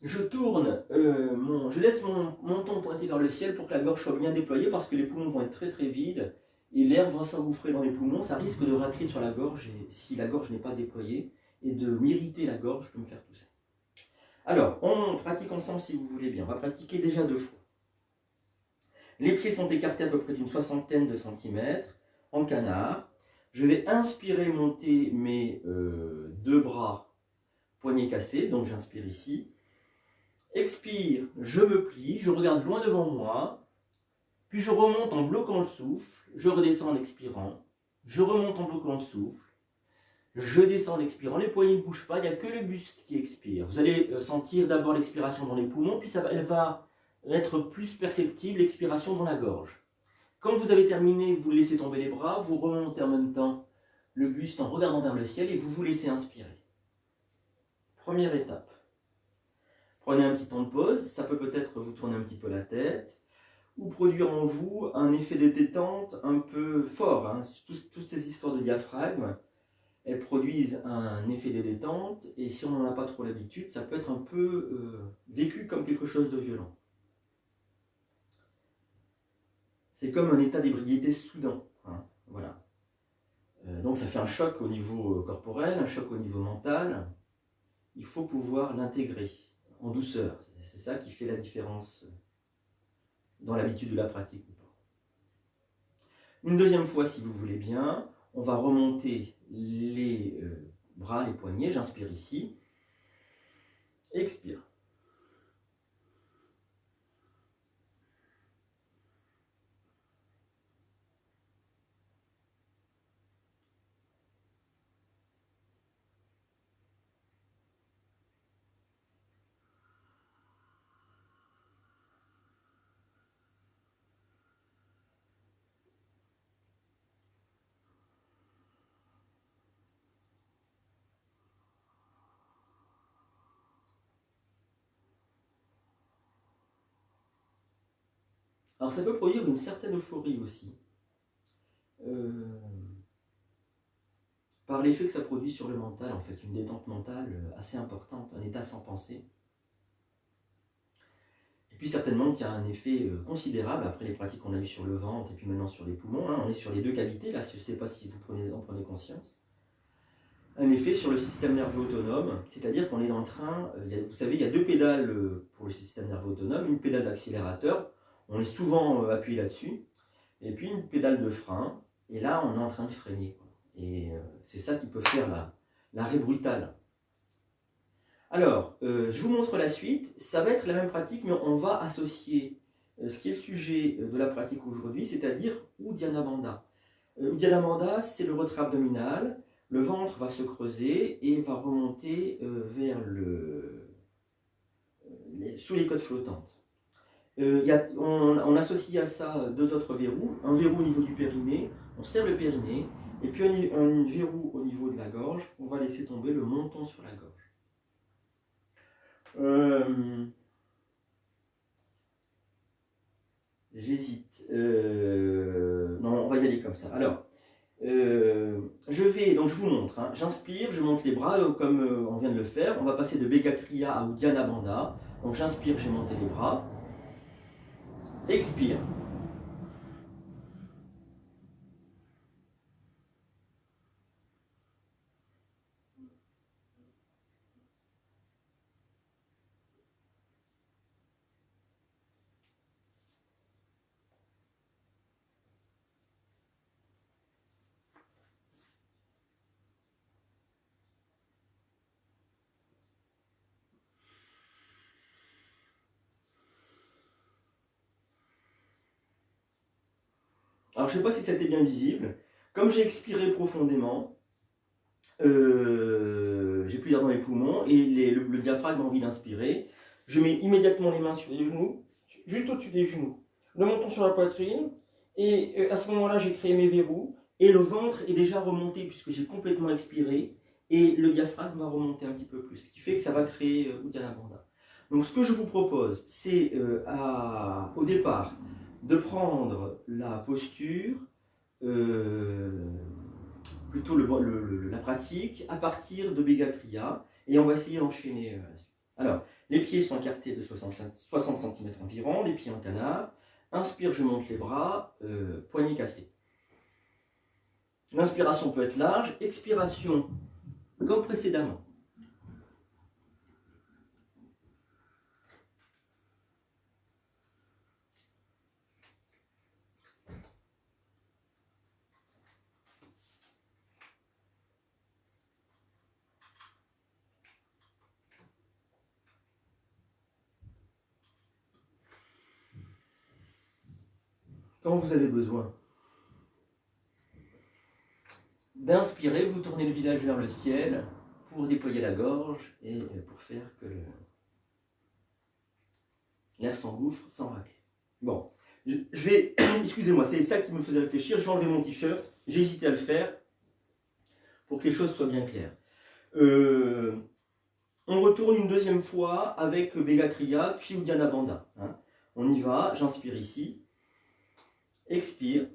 Je tourne, je laisse mon menton pointé vers le ciel pour que la gorge soit bien déployée parce que les poumons vont être très très vides et l'air va s'engouffrer dans les poumons. Ça risque de racler sur la gorge et si la gorge n'est pas déployée et de m'irriter la gorge, de me faire tousser. Alors, on pratique ensemble si vous voulez bien. On va pratiquer déjà 2 fois. Les pieds sont écartés à peu près d'une 60aine de centimètres en canard. Je vais inspirer, monter mes 2 bras, poignets cassés, donc j'inspire ici. Expire, je me plie, je regarde loin devant moi, puis je remonte en bloquant le souffle, je redescends en expirant, je remonte en bloquant le souffle, je descends en expirant, les poignets ne bougent pas, il n'y a que le buste qui expire. Vous allez sentir d'abord l'expiration dans les poumons, puis elle va être plus perceptible, l'expiration dans la gorge. Quand vous avez terminé, vous laissez tomber les bras, vous remontez en même temps le buste en regardant vers le ciel et vous vous laissez inspirer. Première étape. Prenez un petit temps de pause, ça peut peut-être vous tourner un petit peu la tête, ou produire en vous un effet de détente un peu fort. Hein. Toutes ces histoires de diaphragme, elles produisent un effet de détente, et si on n'en a pas trop l'habitude, ça peut être un peu vécu comme quelque chose de violent. C'est comme un état d'ébriété soudain. Hein. Voilà. Donc ça fait un choc au niveau corporel, un choc au niveau mental. Il faut pouvoir l'intégrer en douceur. C'est ça qui fait la différence dans l'habitude de la pratique ou pas. Une deuxième fois, si vous voulez bien, on va remonter les bras, les poignets. J'inspire ici. Expire. Alors ça peut produire une certaine euphorie aussi, par l'effet que ça produit sur le mental, en fait, une détente mentale assez importante, un état sans pensée. Et puis certainement qu'il y a un effet considérable, après les pratiques qu'on a eues sur le ventre et puis maintenant sur les poumons, hein, on est sur les 2 cavités, là je ne sais pas si vous en prenez conscience, un effet sur le système nerveux autonome, c'est-à-dire qu'on est en train, vous savez, il y a 2 pédales pour le système nerveux autonome, une pédale d'accélérateur, on est souvent appuyé là-dessus, et puis une pédale de frein, et là on est en train de freiner. Quoi. Et c'est ça qui peut faire l'arrêt brutal. Alors, je vous montre la suite, ça va être la même pratique, mais on va associer ce qui est le sujet de la pratique aujourd'hui, c'est-à-dire Uddiyana Bandha. Uddiyana Bandha, c'est le retrait abdominal, le ventre va se creuser et va remonter vers sous les côtes flottantes. on associe à ça deux autres verrous. Un verrou au niveau du périnée, on serre le périnée, et puis un verrou au niveau de la gorge, on va laisser tomber le menton sur la gorge. J'hésite. Non, on va y aller comme ça. Alors, je vous montre. Hein. J'inspire, je monte les bras comme on vient de le faire. On va passer de Begha Kriya à Uddiyana Bandha. Donc j'inspire, j'ai monté les bras. Expire. Alors je ne sais pas si ça a été bien visible. Comme j'ai expiré profondément, j'ai plus d'air dans les poumons et le diaphragme a envie d'inspirer. Je mets immédiatement les mains sur les genoux, juste au-dessus des genoux. Le menton sur la poitrine et à ce moment-là j'ai créé mes verrous et le ventre est déjà remonté puisque j'ai complètement expiré et le diaphragme va remonter un petit peu plus, ce qui fait que ça va créer Uddiyana Bandha. Donc ce que je vous propose, c'est au départ de prendre la posture, plutôt la pratique, à partir de Begha Kriya, et on va essayer d'enchaîner. Alors, les pieds sont écartés de 60 cm environ, les pieds en canard. Inspire, je monte les bras, poignets cassés. L'inspiration peut être large, expiration comme précédemment. Quand vous avez besoin d'inspirer, vous tournez le visage vers le ciel pour déployer la gorge et pour faire que l'air s'engouffre sans racler. Bon, je vais, excusez-moi, c'est ça qui me faisait réfléchir, je vais enlever mon t-shirt, j'ai hésité à le faire pour que les choses soient bien claires. On retourne une deuxième fois avec Begha Kriya, puis Uddiyana Bandha. Hein. On y va, j'inspire ici, expire.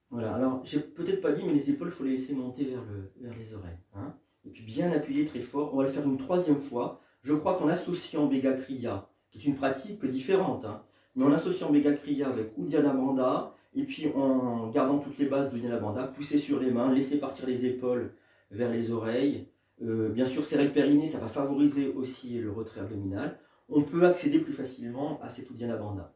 Voilà, alors j'ai peut-être pas dit, mais les épaules, il faut les laisser monter vers les oreilles. Hein. Et puis bien appuyer très fort. On va le faire une troisième fois. Je crois qu'en associant Begha Kriya, qui est une pratique différente, hein, mais en associant Begha Kriya avec Uddiyana Bandha, et puis en gardant toutes les bases d'Uddiyana Bandha, pousser sur les mains, laisser partir les épaules vers les oreilles. Bien sûr, serrer le périnée, ça va favoriser aussi le retrait abdominal. On peut accéder plus facilement à cette Uddiyana Bandha.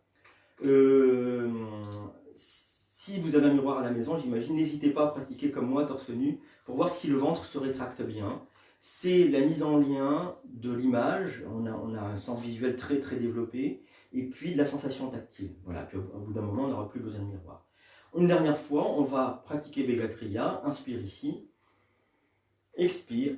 Si vous avez un miroir à la maison, j'imagine, n'hésitez pas à pratiquer comme moi, torse nu, pour voir si le ventre se rétracte bien. C'est la mise en lien de l'image, on a un sens visuel très très développé, et puis de la sensation tactile. Voilà, puis au bout d'un moment, on n'aura plus besoin de miroir. Une dernière fois, on va pratiquer Begha Kriya, inspire ici, expire.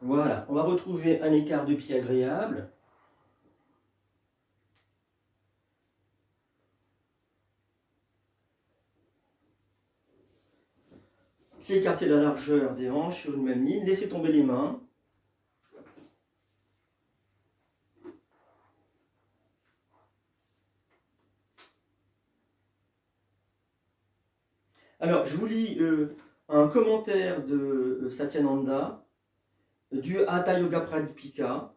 Voilà, on va retrouver un écart de pied agréable. Pieds écartés de la largeur des hanches sur une même ligne. Laissez tomber les mains. Alors, je vous lis un commentaire de Satyananda du Hatha Yoga Pradipika,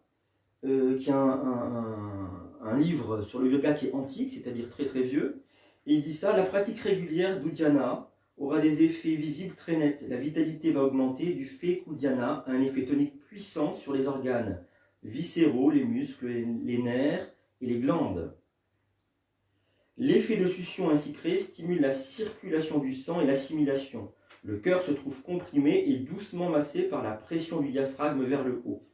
qui est un livre sur le yoga qui est antique, c'est-à-dire très très vieux. Et il dit ça: la pratique régulière d'Uddiyana aura des effets visibles très nets. La vitalité va augmenter du fait qu'Uddiyana a un effet tonique puissant sur les organes viscéraux, les muscles, les nerfs et les glandes. L'effet de succion ainsi créé stimule la circulation du sang et l'assimilation. Le cœur se trouve comprimé et doucement massé par la pression du diaphragme vers le haut.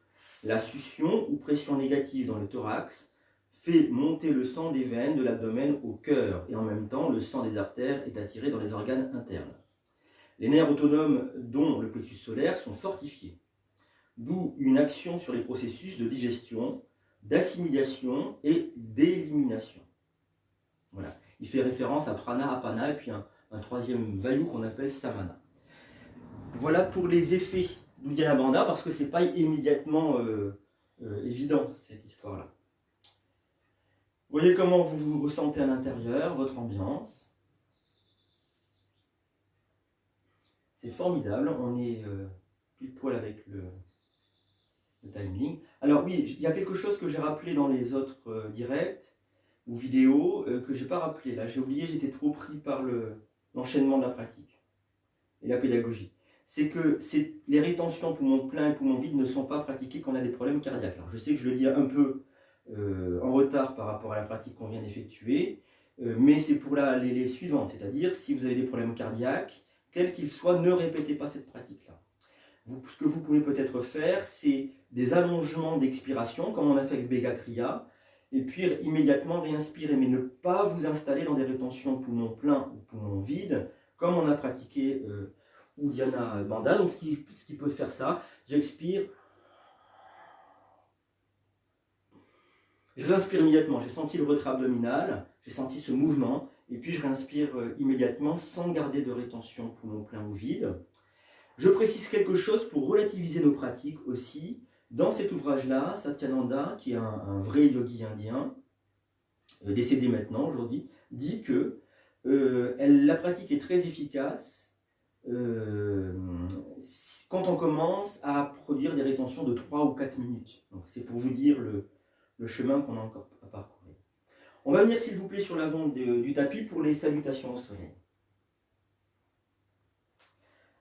La succion ou pression négative dans le thorax fait monter le sang des veines de l'abdomen au cœur et en même temps le sang des artères est attiré dans les organes internes. Les nerfs autonomes, dont le plexus solaire, sont fortifiés, d'où une action sur les processus de digestion, d'assimilation et d'élimination. Voilà. Il fait référence à prana, apana et puis un troisième vayu qu'on appelle samana. Voilà pour les effets d'Uddiyana Bandha, parce que c'est pas immédiatement évident cette histoire-là. Vous voyez comment vous vous ressentez à l'intérieur, votre ambiance. C'est formidable, on est pile poil avec le timing. Alors oui, il y a quelque chose que j'ai rappelé dans les autres directs ou vidéos que je n'ai pas rappelé. Là, j'ai oublié, j'étais trop pris par l'enchaînement de la pratique et la pédagogie. C'est que les rétentions poumons pleins et poumons vides ne sont pas pratiquées quand on a des problèmes cardiaques. Alors, je sais que je le dis un peu en retard par rapport à la pratique qu'on vient d'effectuer, mais c'est pour les suivantes, c'est-à-dire si vous avez des problèmes cardiaques, quels qu'ils soient, ne répétez pas cette pratique-là. Ce que vous pouvez peut-être faire, c'est des allongements d'expiration, comme on a fait avec Bhega Kriya, et puis immédiatement réinspirer, mais ne pas vous installer dans des rétentions poumons pleins ou poumons vides, comme on a pratiqué Uddiyana Bandha. Donc ce qui peut faire ça, j'expire, je réinspire immédiatement, j'ai senti le retrait abdominal, j'ai senti ce mouvement, et puis je réinspire immédiatement sans garder de rétention poumons pleins ou vides. Je précise quelque chose pour relativiser nos pratiques aussi. Dans cet ouvrage-là, Satyananda, qui est un vrai yogi indien, décédé maintenant aujourd'hui, dit que la pratique est très efficace quand on commence à produire des rétentions de 3 ou 4 minutes. Donc c'est pour vous dire le chemin qu'on a encore à parcourir. On va venir s'il vous plaît sur l'avant du tapis pour les salutations au soleil.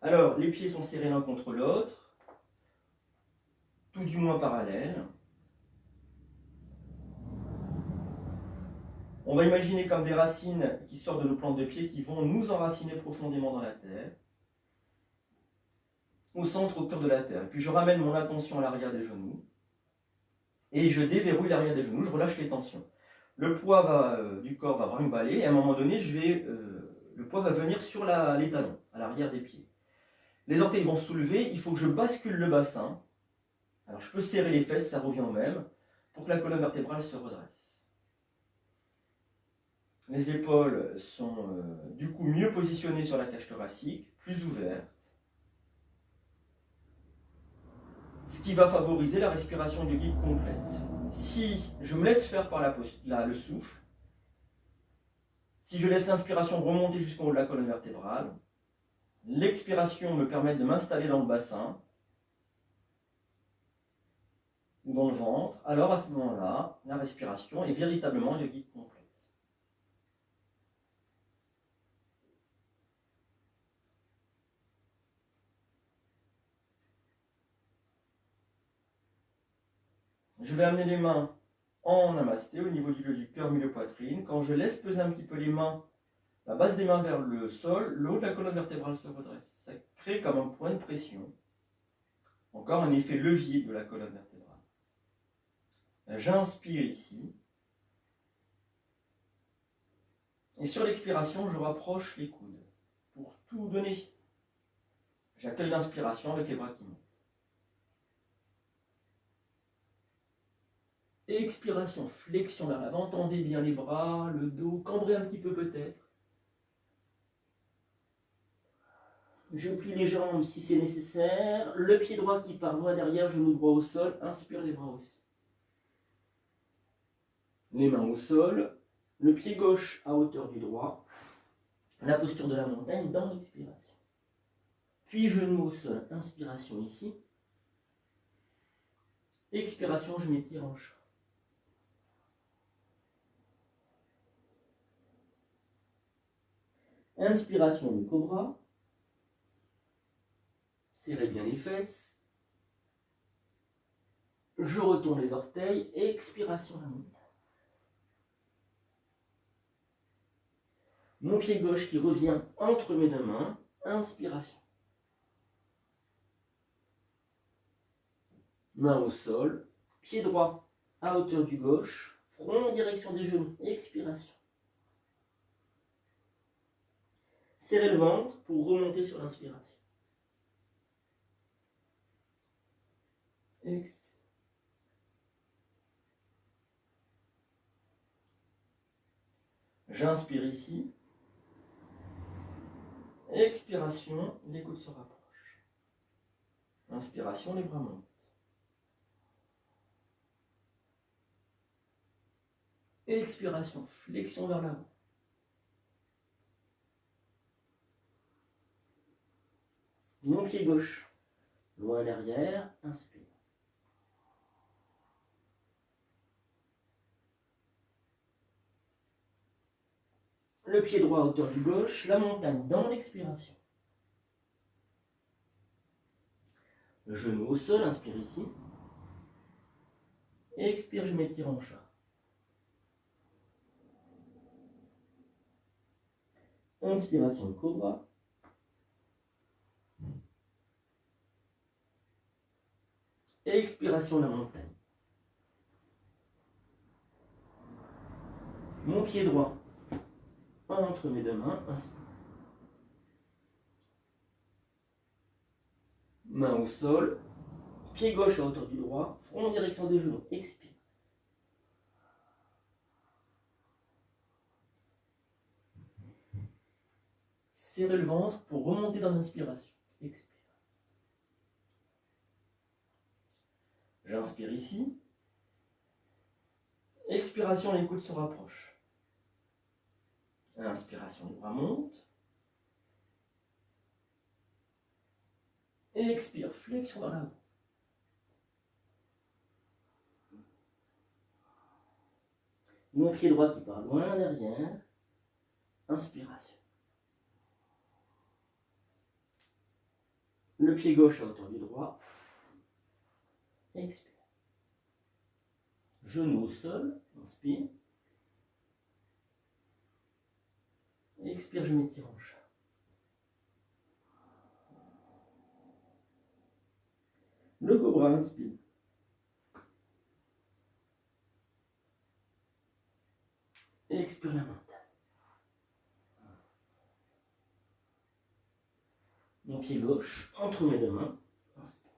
Alors, les pieds sont serrés l'un contre l'autre, tout du moins parallèles. On va imaginer comme des racines qui sortent de nos plantes de pied qui vont nous enraciner profondément dans la terre, au centre, au cœur de la terre. Puis je ramène mon attention à l'arrière des genoux et je déverrouille l'arrière des genoux, je relâche les tensions. Le poids du corps va remballer et à un moment donné, le poids va venir sur les talons, à l'arrière des pieds. Les orteils vont se soulever, il faut que je bascule le bassin. Alors je peux serrer les fesses, ça revient au même, pour que la colonne vertébrale se redresse. Les épaules sont du coup mieux positionnées sur la cage thoracique, plus ouvertes. Ce qui va favoriser la respiration du guide complète. Si je me laisse faire par le souffle, si je laisse l'inspiration remonter jusqu'au haut de la colonne vertébrale, l'expiration me permet de m'installer dans le bassin ou dans le ventre, alors à ce moment-là, la respiration est véritablement le guide complète. Je vais amener les mains en namasté au niveau du lieu du cœur, milieu poitrine. Quand je laisse peser un petit peu les mains, la base des mains vers le sol, le haut de la colonne vertébrale se redresse. Ça crée comme un point de pression. Encore un effet levier de la colonne vertébrale. J'inspire ici. Et sur l'expiration, je rapproche les coudes pour tout donner. J'accueille l'inspiration avec les bras qui montent. Expiration, flexion vers l'avant, tendez bien les bras, le dos, cambrez un petit peu peut-être. Je plie les jambes si c'est nécessaire. Le pied droit qui part loin derrière, genou droit au sol, inspire les bras aussi. Les mains au sol, le pied gauche à hauteur du droit. la posture de la montagne dans l'expiration. Puis genou au sol, inspiration ici. Expiration, je m'étire en chat. Inspiration, le cobra. Serrez bien les fesses. Je retourne les orteils. Expiration, la montagne. Mon pied gauche qui revient entre mes deux mains. Inspiration. Main au sol. Pied droit à hauteur du gauche. Front en direction des genoux. Expiration. Serrez le ventre pour remonter sur l'inspiration. Expire. J'inspire ici. Expiration, les coudes se rapprochent. Inspiration, les bras montent. Expiration, flexion vers l'avant. Mon pied gauche, loin à l'arrière, inspire. Le pied droit à hauteur du gauche, la montagne dans l'expiration. Le genou au sol, inspire ici. Expire, je m'étire en chat. Inspiration, le cobra. Expiration, la montagne. Mon pied droit entre mes deux mains, inspire. Main au sol, pied gauche à hauteur du droit, front en direction des genoux, expire. Serrez le ventre pour remonter dans l'inspiration, expire. J'inspire ici. Expiration, les coudes se rapprochent. Inspiration, les bras montent. Expire, flexion vers l'avant. Mon pied droit qui part loin derrière. Inspiration. Le pied gauche à hauteur du droit. Expire. Genou au sol. Inspire. Expire, je m'étire en chat. Le cobra, inspire. Expire la montagne. Mon pied gauche entre mes deux mains. Inspire.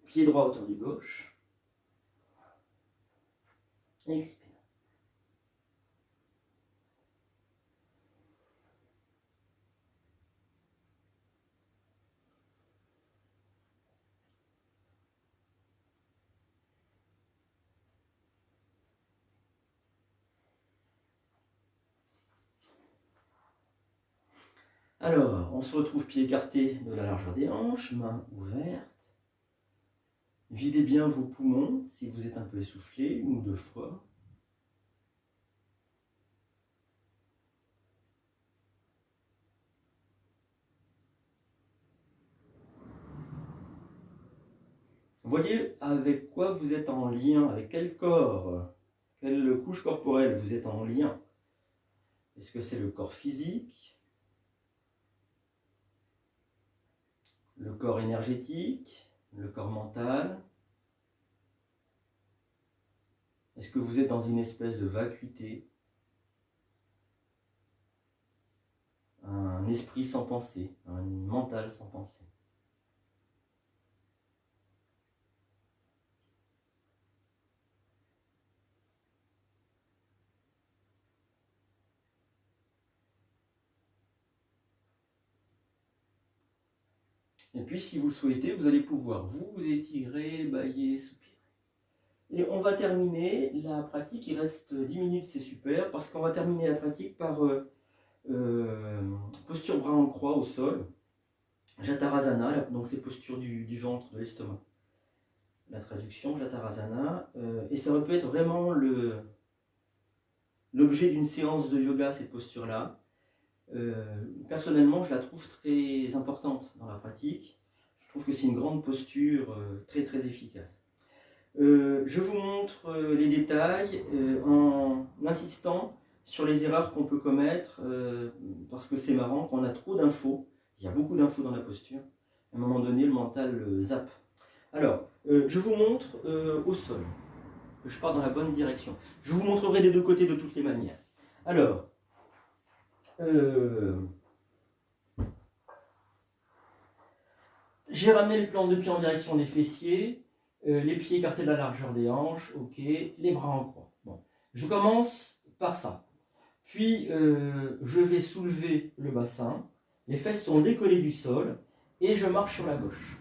Pied droit à hauteur du gauche. Expire. Alors, on se retrouve pieds écartés de la largeur des hanches, mains ouvertes. Videz bien vos poumons si vous êtes un peu essoufflé, une ou deux fois. Voyez avec quoi vous êtes en lien, avec quel corps, quelle couche corporelle vous êtes en lien. Est-ce que c'est le corps physique ? Le corps énergétique, le corps mental. Est-ce que vous êtes dans une espèce de vacuité? Un esprit sans pensée, un mental sans pensée. Et puis si vous le souhaitez, vous allez pouvoir vous étirer, bâiller, soupirer. Et on va terminer la pratique, il reste 10 minutes, c'est super, parce qu'on va terminer la pratique par posture bras en croix au sol, Jatarasana, donc c'est posture du ventre, de l'estomac. La traduction, Jatarasana, et ça peut être vraiment l'objet d'une séance de yoga, cette posture-là. Personnellement, je la trouve très importante dans la pratique. Je trouve que c'est une grande posture très très efficace. Je vous montre les détails en insistant sur les erreurs qu'on peut commettre parce que c'est marrant, quand on a trop d'infos, il y a beaucoup d'infos dans la posture, à un moment donné le mental zappe. Alors, je vous montre au sol, que je pars dans la bonne direction. Je vous montrerai des deux côtés de toutes les manières. Alors, j'ai ramené les plantes de pied en direction des fessiers, les pieds écartés de la largeur des hanches, ok, les bras en croix. Bon. Je commence par ça. Puis, je vais soulever le bassin, les fesses sont décollées du sol, et je marche sur la gauche.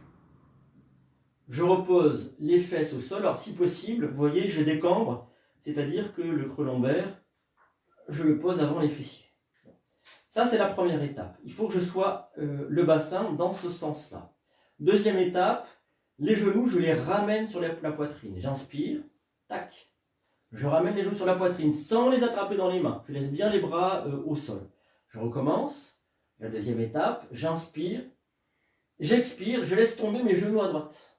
Je repose les fesses au sol, alors si possible, vous voyez, je décambre, c'est-à-dire que le creux lombaire, je le pose avant les fessiers. Ça, c'est la première étape. Il faut que je sois le bassin dans ce sens-là. Deuxième étape, les genoux, je les ramène sur la poitrine. J'inspire, tac. Je ramène les genoux sur la poitrine sans les attraper dans les mains. Je laisse bien les bras au sol. Je recommence. La deuxième étape, j'inspire, j'expire, je laisse tomber mes genoux à droite.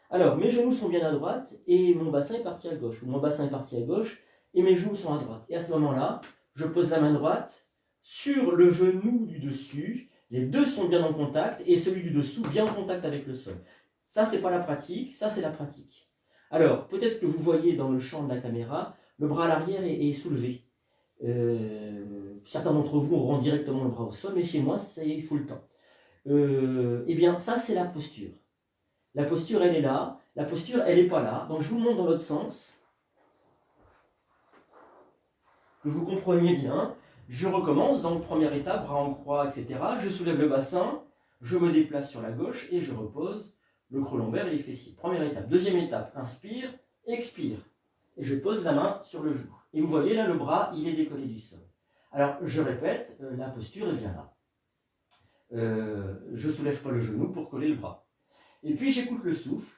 Alors, mes genoux sont bien à droite et mon bassin est parti à gauche. Ou mon bassin est parti à gauche et mes genoux sont à droite. Et à ce moment-là, je pose la main droite sur le genou du dessus. Les deux sont bien en contact et celui du dessous bien en contact avec le sol. Ça, c'est pas la pratique, ça, c'est la pratique. Alors, peut-être que vous voyez dans le champ de la caméra, le bras à l'arrière est soulevé. Certains d'entre vous auront directement le bras au sol, mais chez moi, il faut le temps. Eh bien, ça, c'est la posture. La posture, elle est là. La posture, elle n'est pas là. Donc, je vous le montre dans l'autre sens. Que vous compreniez bien. Je recommence. Donc, première étape, bras en croix, etc. Je soulève le bassin. Je me déplace sur la gauche et je repose le creux lombaire et les fessiers. Première étape. Deuxième étape, inspire, expire. Et je pose la main sur le genou. Et vous voyez, là, le bras, il est décollé du sol. Alors, je répète, la posture est bien là. Je ne soulève pas le genou pour coller le bras. Et puis, j'écoute le souffle.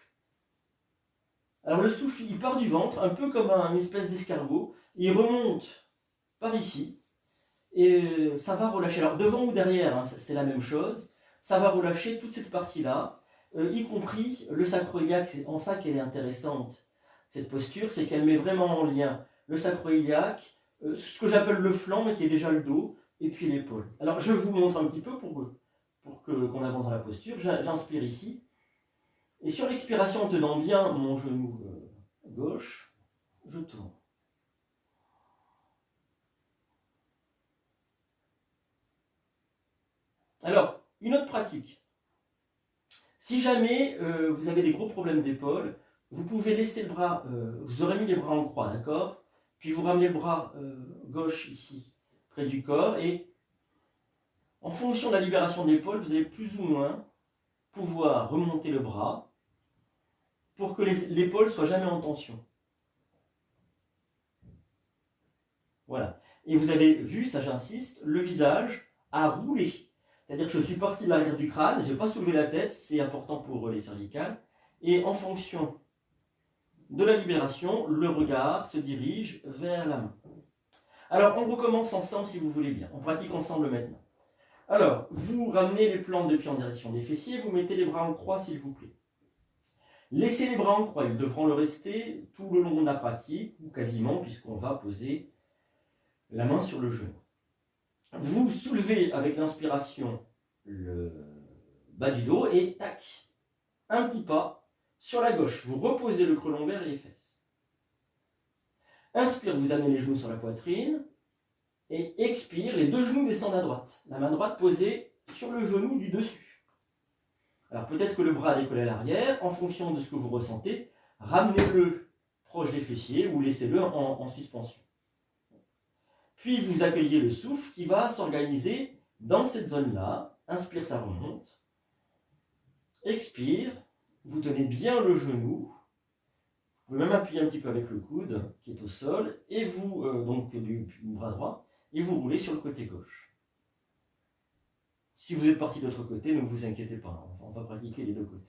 Alors, le souffle, il part du ventre, un peu comme une espèce d'escargot. Il remonte par ici. Et ça va relâcher. Alors, devant ou derrière, hein, c'est la même chose. Ça va relâcher toute cette partie-là, y compris le sacro-iliaque. C'est en ça qu'elle est intéressante, cette posture, c'est qu'elle met vraiment en lien le sacro-iliaque, ce que j'appelle le flanc, mais qui est déjà le dos, et puis l'épaule. Alors, je vous montre un petit peu pour qu'on avance dans la posture. J'inspire ici. Et sur l'expiration, en tenant bien mon genou gauche, je tourne. Alors, une autre pratique. Si jamais vous avez des gros problèmes d'épaule, vous pouvez laisser le bras, vous aurez mis les bras en croix, d'accord? Puis vous ramenez le bras gauche ici, près du corps, et en fonction de la libération de l'épaule, vous allez plus ou moins pouvoir remonter le bras pour que l'épaule soit jamais en tension. Voilà. Et vous avez vu, ça j'insiste, le visage a roulé. C'est-à-dire que je suis parti de l'arrière du crâne, je n'ai pas soulevé la tête, c'est important pour les cervicales. Et en fonction de la libération, le regard se dirige vers la main. Alors, on recommence ensemble si vous voulez bien. On pratique ensemble maintenant. Alors, vous ramenez les plantes de pied en direction des fessiers, vous mettez les bras en croix s'il vous plaît. Laissez les bras en croix, ils devront le rester tout le long de la pratique, ou quasiment, puisqu'on va poser la main sur le genou. Vous soulevez avec l'inspiration le bas du dos et tac, un petit pas sur la gauche. Vous reposez le creux lombaire et les fesses. Inspire, vous amenez les genoux sur la poitrine et expire, les deux genoux descendent à droite. La main droite posée sur le genou du dessus. Alors peut-être que le bras décolle à l'arrière, en fonction de ce que vous ressentez, ramenez-le proche des fessiers ou laissez-le en suspension. Puis vous accueillez le souffle qui va s'organiser dans cette zone-là. Inspire, ça remonte. Expire, vous tenez bien le genou. Vous pouvez même appuyer un petit peu avec le coude qui est au sol, et vous, donc du bras droit, et vous roulez sur le côté gauche. Si vous êtes parti de l'autre côté, ne vous inquiétez pas, on va pratiquer les deux côtés.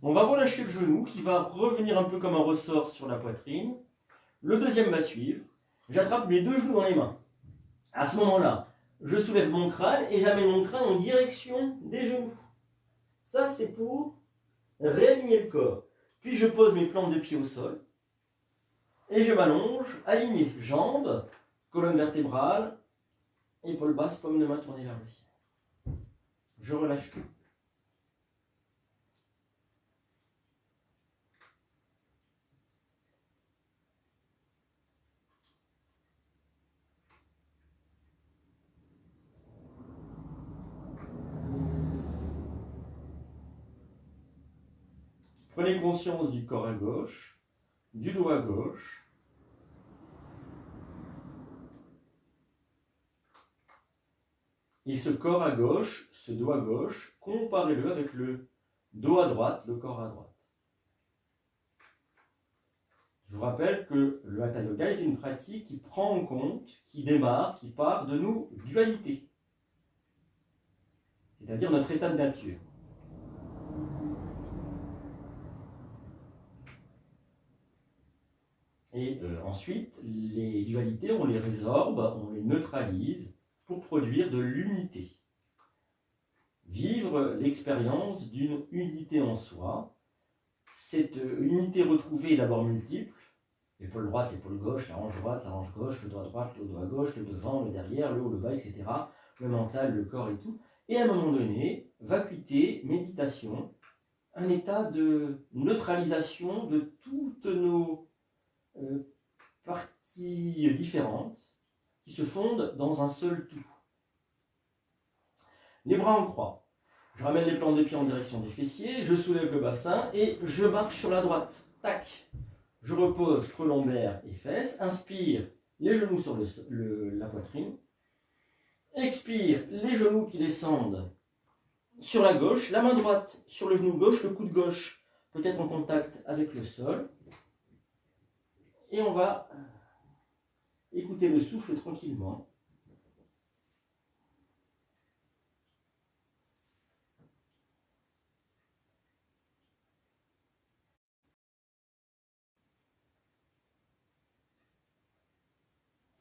On va relâcher le genou qui va revenir un peu comme un ressort sur la poitrine. Le deuxième va suivre. J'attrape mes deux genoux dans les mains. À ce moment-là, je soulève mon crâne et j'amène mon crâne en direction des genoux. Ça, c'est pour réaligner le corps. Puis je pose mes plantes de pied au sol et je m'allonge, aligné. Jambes, colonne vertébrale, épaules basses, paume de main tournée vers le ciel. Je relâche tout. Prenez conscience du corps à gauche, du dos à gauche. Et ce corps à gauche, ce dos à gauche, comparez-le avec le dos à droite, le corps à droite. Je vous rappelle que le Hatha Yoga est une pratique qui prend en compte, qui démarre, qui part de nos dualités, c'est-à-dire notre état de nature. Et ensuite, les dualités, on les résorbe, on les neutralise pour produire de l'unité. Vivre l'expérience d'une unité en soi. Cette unité retrouvée est d'abord multiple. L'épaule droite, l'épaule gauche, la hanche droite, la hanche gauche, le doigt droit, le doigt gauche, le devant, le derrière, le haut, le bas, etc. Le mental, le corps et tout. Et à un moment donné, vacuité, méditation, un état de neutralisation de toutes nos parties différentes qui se fondent dans un seul tout. Les bras en croix. Je ramène les plantes de pied en direction des fessiers, je soulève le bassin et je marche sur la droite. Tac. Je repose creux lombaire et fesses. Inspire, les genoux sur la poitrine. Expire, les genoux qui descendent sur la gauche. La main droite sur le genou gauche, le coude gauche peut être en contact avec le sol. Et on va écouter le souffle tranquillement.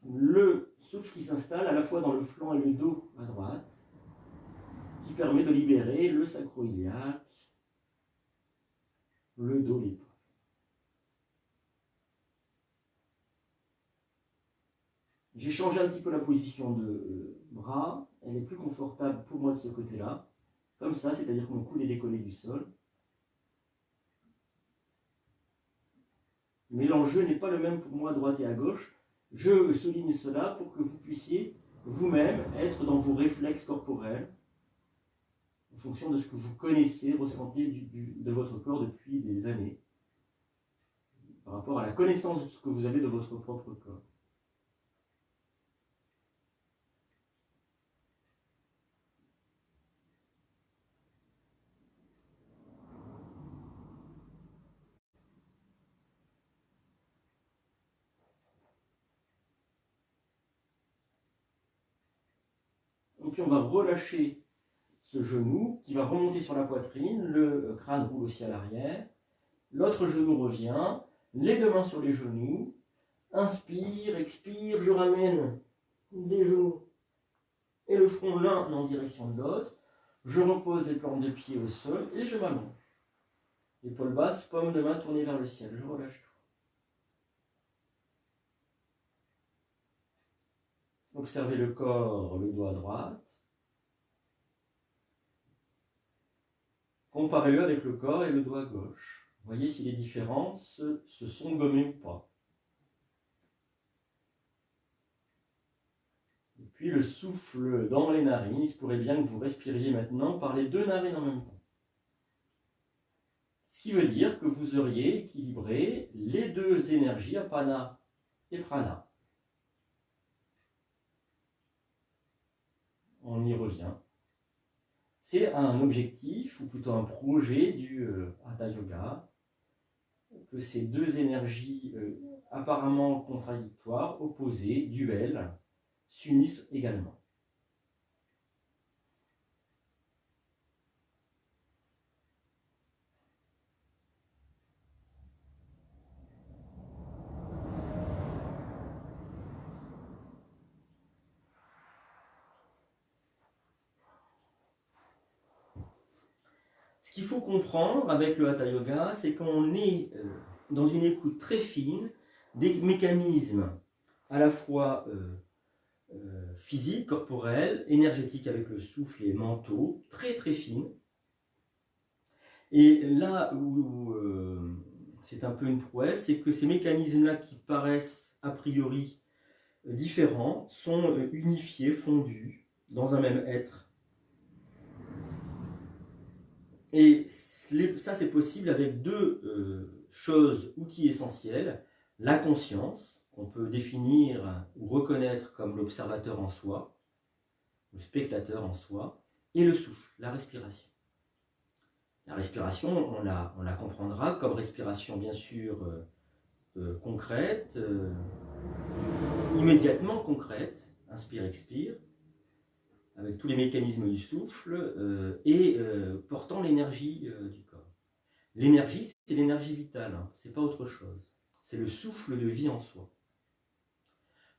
Le souffle qui s'installe à la fois dans le flanc et le dos à droite, qui permet de libérer le sacro-iliaque, le dos, l'épaule. J'ai changé un petit peu la position de bras, elle est plus confortable pour moi de ce côté-là, comme ça, c'est-à-dire que mon coude est décollé du sol. Mais l'enjeu n'est pas le même pour moi à droite et à gauche. Je souligne cela pour que vous puissiez vous-même être dans vos réflexes corporels, en fonction de ce que vous connaissez, ressentez de votre corps depuis des années, par rapport à la connaissance de ce que vous avez de votre propre corps. Et puis on va relâcher ce genou qui va remonter sur la poitrine, le crâne roule aussi à l'arrière, l'autre genou revient, les deux mains sur les genoux, inspire, expire, je ramène les genoux et le front l'un en direction de l'autre, je repose les plantes de pied au sol et je m'allonge. Épaule basse, paume de main tournée vers le ciel, je relâche tout. observez le corps, le doigt à droite. Comparez-le avec le corps et le doigt gauche. Voyez si les différences se sont gommées ou pas. Et puis le souffle dans les narines, il se pourrait bien que vous respiriez maintenant par les deux narines en même temps. Ce qui veut dire que vous auriez équilibré les deux énergies, apana et prana. On y revient. C'est un objectif, ou plutôt un projet du Hatha Yoga, que ces deux énergies apparemment contradictoires, opposées, duelles, s'unissent également. Ce qu'il faut comprendre avec le Hatha Yoga, c'est qu'on est dans une écoute très fine des mécanismes à la fois physiques, corporels, énergétiques avec le souffle et mentaux, très très fines. Et là où c'est un peu une prouesse, c'est que ces mécanismes-là qui paraissent a priori différents sont unifiés, fondus dans un même être. Et ça, c'est possible avec deux choses, outils essentiels. La conscience, qu'on peut définir ou reconnaître comme l'observateur en soi, le spectateur en soi, et le souffle, la respiration. La respiration, on la comprendra comme respiration bien sûr concrète, immédiatement concrète, inspire, expire, avec tous les mécanismes du souffle et portant l'énergie du corps. L'énergie, c'est l'énergie vitale, hein, c'est pas autre chose. C'est le souffle de vie en soi.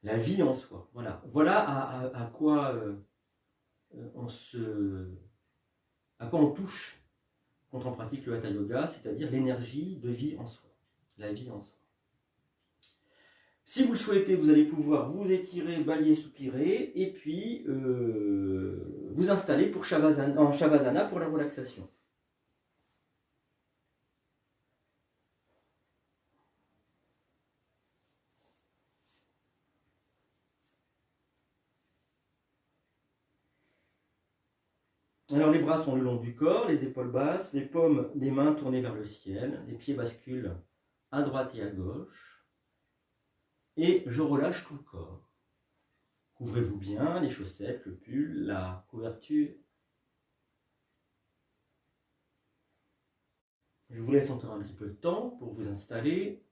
La vie en soi, voilà. Voilà à quoi on touche quand on pratique le Hatha Yoga, c'est-à-dire l'énergie de vie en soi, la vie en soi. Si vous le souhaitez, vous allez pouvoir vous étirer, bâiller, soupirer, et puis vous installer en Shavasana pour la relaxation. Alors les bras sont le long du corps, les épaules basses, les paumes des mains tournées vers le ciel, les pieds basculent à droite et à gauche, et je relâche tout le corps. Couvrez-vous bien, les chaussettes, le pull, la couverture. Je vous laisse encore un petit peu de temps pour vous installer.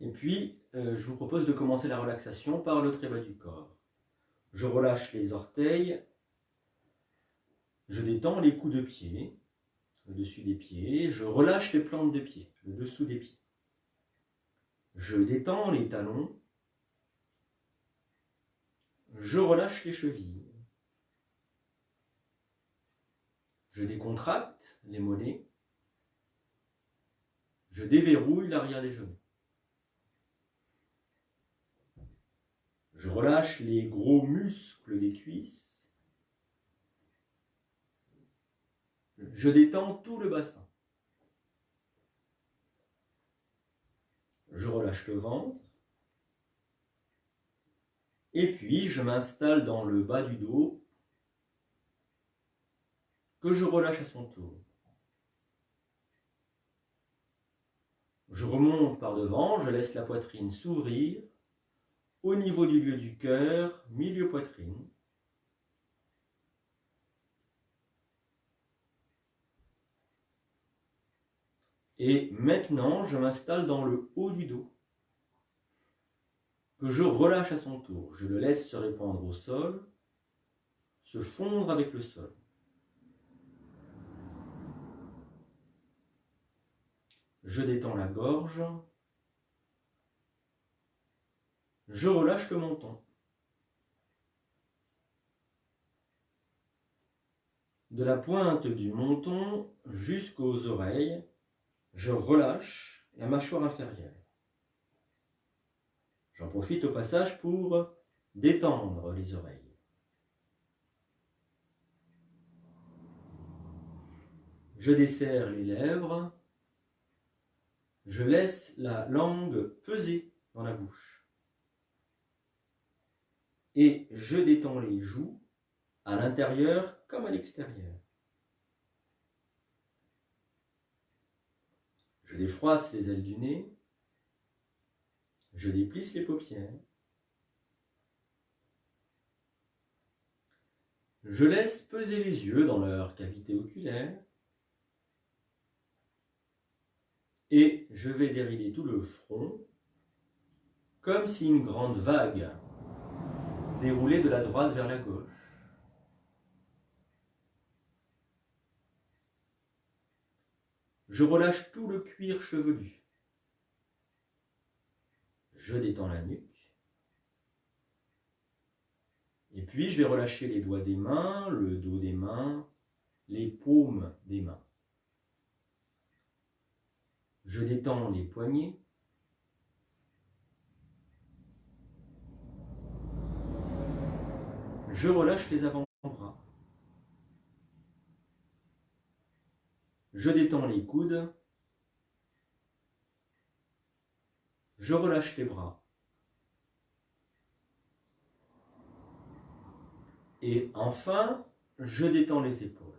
Et puis, je vous propose de commencer la relaxation par le très bas du corps. Je relâche les orteils, je détends les coups de pied, le dessus des pieds, je relâche les plantes de pied, le dessous des pieds. Je détends les talons, je relâche les chevilles. Je décontracte les mollets, je déverrouille l'arrière des genoux. Je relâche les gros muscles des cuisses. Je détends tout le bassin. Je relâche le ventre. Et puis, je m'installe dans le bas du dos, que je relâche à son tour. Je remonte par devant, je laisse la poitrine s'ouvrir, au niveau du lieu du cœur, milieu poitrine. Et maintenant, je m'installe dans le haut du dos, que je relâche à son tour. Je le laisse se répandre au sol, se fondre avec le sol. je détends la gorge, je relâche le menton. De la pointe du menton jusqu'aux oreilles, je relâche la mâchoire inférieure. J'en profite au passage pour détendre les oreilles. Je desserre les lèvres, je laisse la langue peser dans la bouche. Et je détends les joues à l'intérieur comme à l'extérieur. Je défroisse les ailes du nez, je déplisse les paupières. Je laisse peser les yeux dans leur cavité oculaire et je vais dérider tout le front comme si une grande vague déroulait de la droite vers la gauche. Je relâche tout le cuir chevelu. Je détends la nuque. Et puis je vais relâcher les doigts des mains, le dos des mains, les paumes des mains. Je détends les poignets. Je relâche les avant-bras. Je détends les coudes. Je relâche les bras. Et enfin, je détends les épaules.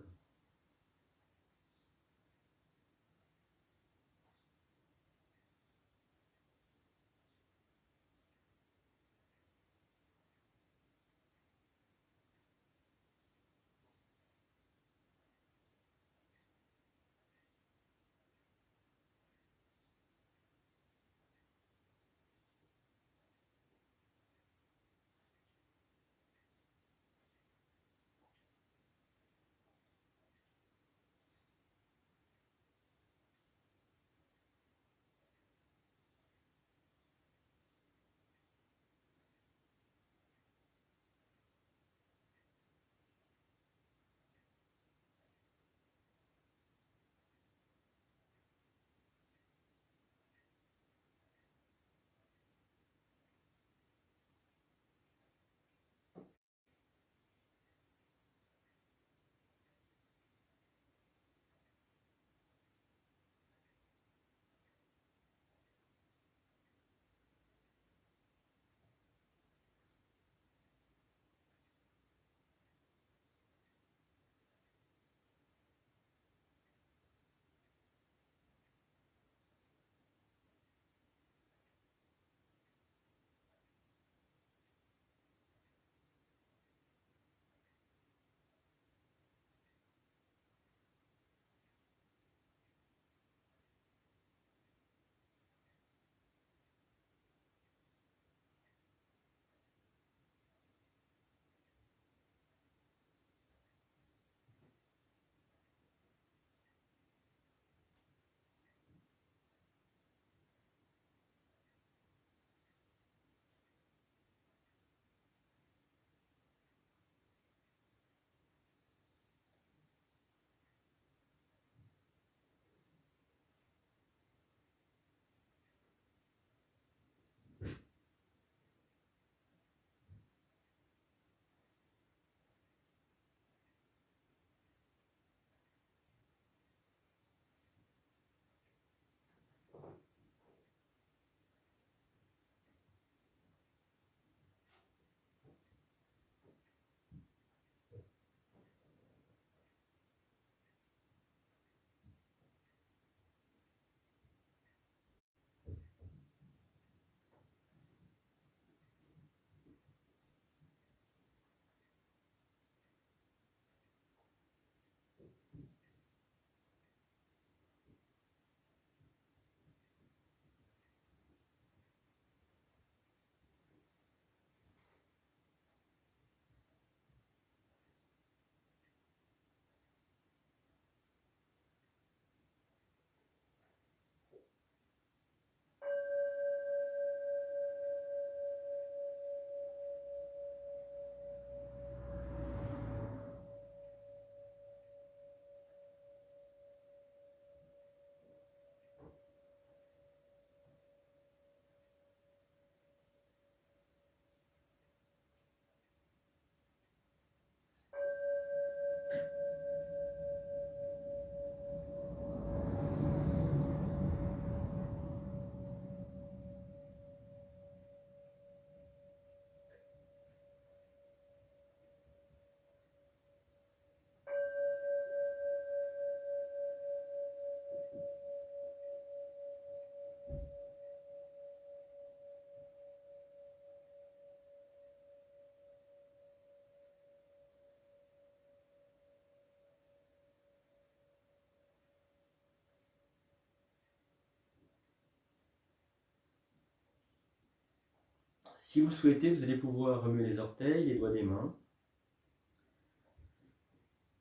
Si vous le souhaitez, vous allez pouvoir remuer les orteils, les doigts des mains.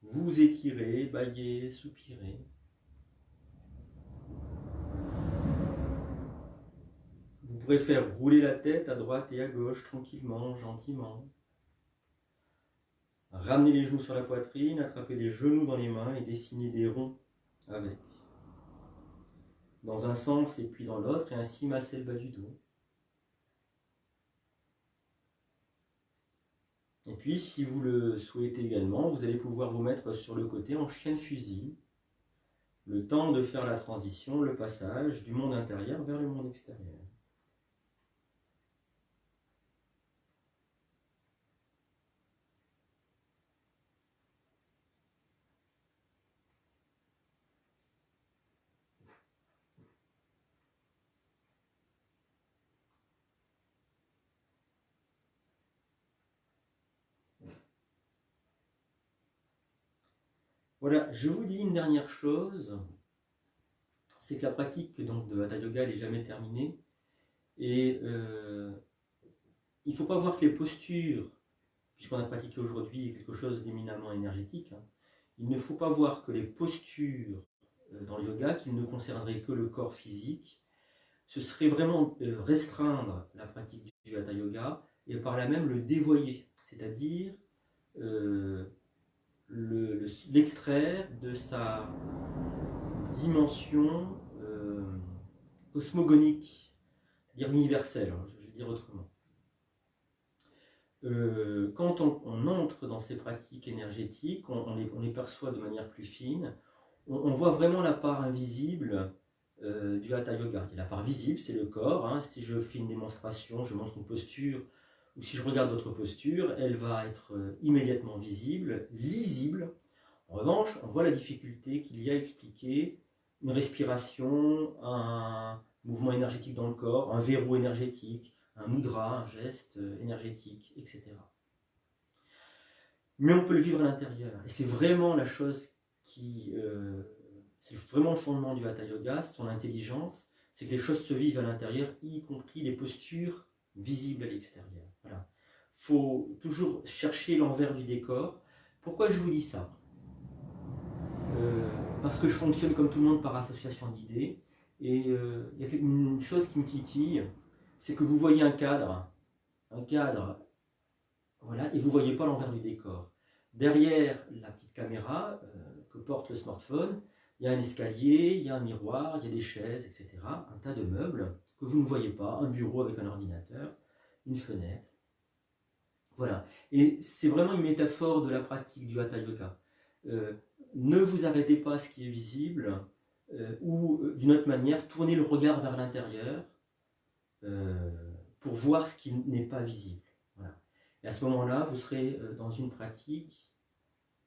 Vous étirez, bâillez, soupirez. Vous pourrez faire rouler la tête à droite et à gauche tranquillement, gentiment. Ramenez les genoux sur la poitrine, attrapez les genoux dans les mains et dessinez des ronds avec. Dans un sens et puis dans l'autre, et ainsi massez le bas du dos. Et puis, si vous le souhaitez également, vous allez pouvoir vous mettre sur le côté en chien de fusil, le temps de faire la transition, le passage du monde intérieur vers le monde extérieur. Voilà, je vous dis une dernière chose, c'est que la pratique donc, de Hatha Yoga n'est jamais terminée. Et il ne faut pas voir que les postures, puisqu'on a pratiqué aujourd'hui quelque chose d'éminemment énergétique, hein, il ne faut pas voir que les postures dans le yoga, qui ne concerneraient que le corps physique, ce serait vraiment restreindre la pratique du Hatha Yoga et par là même le dévoyer, c'est-à-dire l'extraire de sa dimension cosmogonique, c'est-à-dire universelle, hein, je vais dire autrement. Quand on entre dans ces pratiques énergétiques, on les perçoit de manière plus fine, on voit vraiment la part invisible du Hatha Yoga. Et la part visible, c'est le corps. Hein. Si je fais une démonstration, je montre une posture, ou si je regarde votre posture, elle va être immédiatement visible, lisible. En revanche, on voit la difficulté qu'il y a à expliquer une respiration, un mouvement énergétique dans le corps, un verrou énergétique, un mudra, un geste énergétique, etc. Mais on peut le vivre à l'intérieur. Et c'est vraiment la chose qui... c'est vraiment le fondement du Hatha Yoga, son intelligence, c'est que les choses se vivent à l'intérieur, y compris les postures visibles à l'extérieur. Voilà. Il faut toujours chercher l'envers du décor. Pourquoi je vous dis ça ? Parce que je fonctionne comme tout le monde par association d'idées. Et il y a une chose qui me titille, c'est que vous voyez un cadre, voilà, et vous ne voyez pas l'envers du décor. Derrière la petite caméra que porte le smartphone, il y a un escalier, il y a un miroir, il y a des chaises, etc. Un tas de meubles que vous ne voyez pas, un bureau avec un ordinateur, une fenêtre. Voilà. Et c'est vraiment une métaphore de la pratique du Hatha Yoga. Ne vous arrêtez pas à ce qui est visible, ou d'une autre manière, tournez le regard vers l'intérieur pour voir ce qui n'est pas visible. Voilà. Et à ce moment-là, vous serez dans une pratique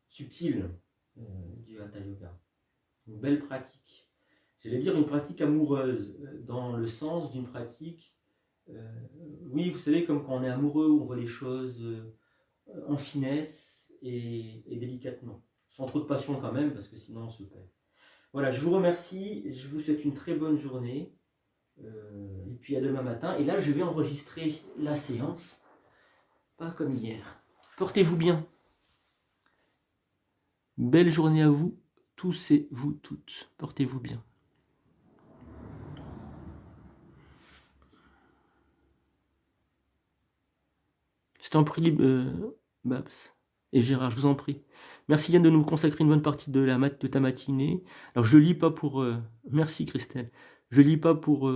subtile du Hatha Yoga. Une belle pratique. J'allais dire une pratique amoureuse, dans le sens d'une pratique, oui, vous savez, comme quand on est amoureux, on voit les choses en finesse et délicatement. Sans trop de passion quand même, parce que sinon on se perd. Voilà, je vous remercie, je vous souhaite une très bonne journée, et puis à demain matin. Et là, je vais enregistrer la séance, pas comme hier. Portez-vous bien. Belle journée à vous, tous et vous toutes. Portez-vous bien. Je t'en prie, Babs et Gérard, je vous en prie. Merci Yann de nous consacrer une bonne partie de ta matinée. Alors je lis pas pour... merci Christelle. Je lis pas pour...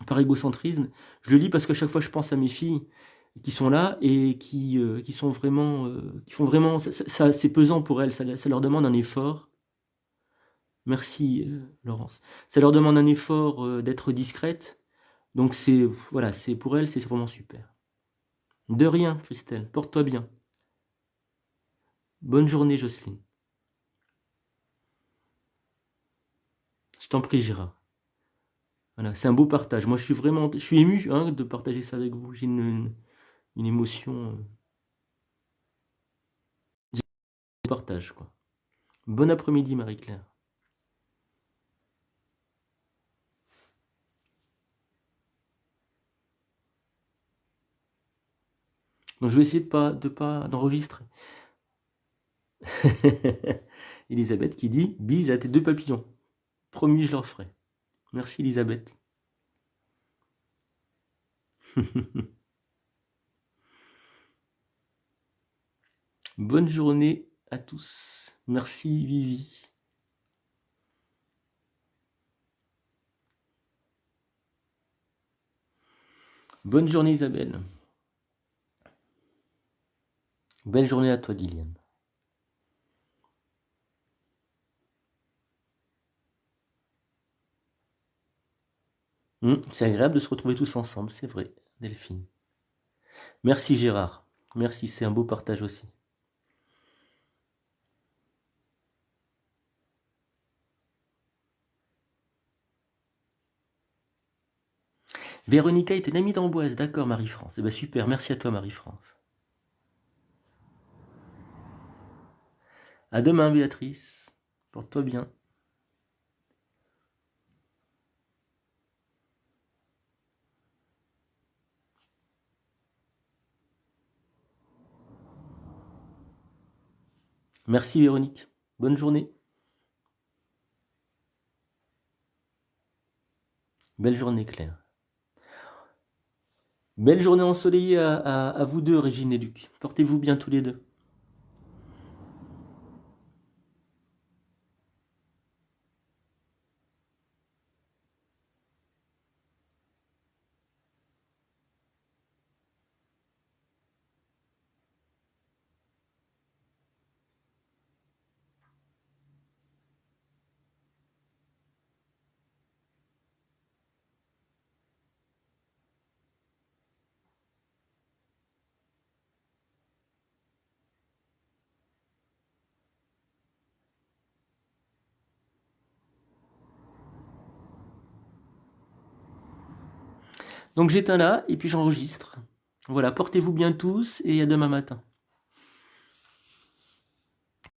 par égocentrisme. Je le lis parce qu'à chaque fois je pense à mes filles qui sont là et qui sont vraiment... qui font vraiment... Ça, c'est pesant pour elles, ça leur demande un effort. Merci Laurence. Ça leur demande un effort d'être discrète. Donc c'est... Voilà, c'est pour elles, c'est vraiment super. De rien, Christelle. Porte-toi bien. Bonne journée, Jocelyne. Je t'en prie, Gérard. Voilà, c'est un beau partage. Moi, je suis ému de partager ça avec vous. J'ai une émotion de partage, quoi. Bon après-midi, Marie-Claire. Donc je vais essayer d'enregistrer. Elisabeth qui dit « Bise à tes 2 papillons. Promis, je leur ferai. » Merci Elisabeth. Bonne journée à tous. Merci Vivi. Bonne journée Isabelle. Belle journée à toi Liliane. C'est agréable de se retrouver tous ensemble, c'est vrai, Delphine. Merci Gérard. Merci, c'est un beau partage aussi. Véronica est une amie d'Amboise, d'accord Marie-France. Eh bien super, merci à toi Marie-France. À demain Béatrice. Porte-toi bien. Merci Véronique. Bonne journée. Belle journée Claire. Belle journée ensoleillée à vous deux, Régine et Luc. Portez-vous bien tous les deux. Donc j'éteins là et puis j'enregistre. Voilà, portez-vous bien tous et à demain matin.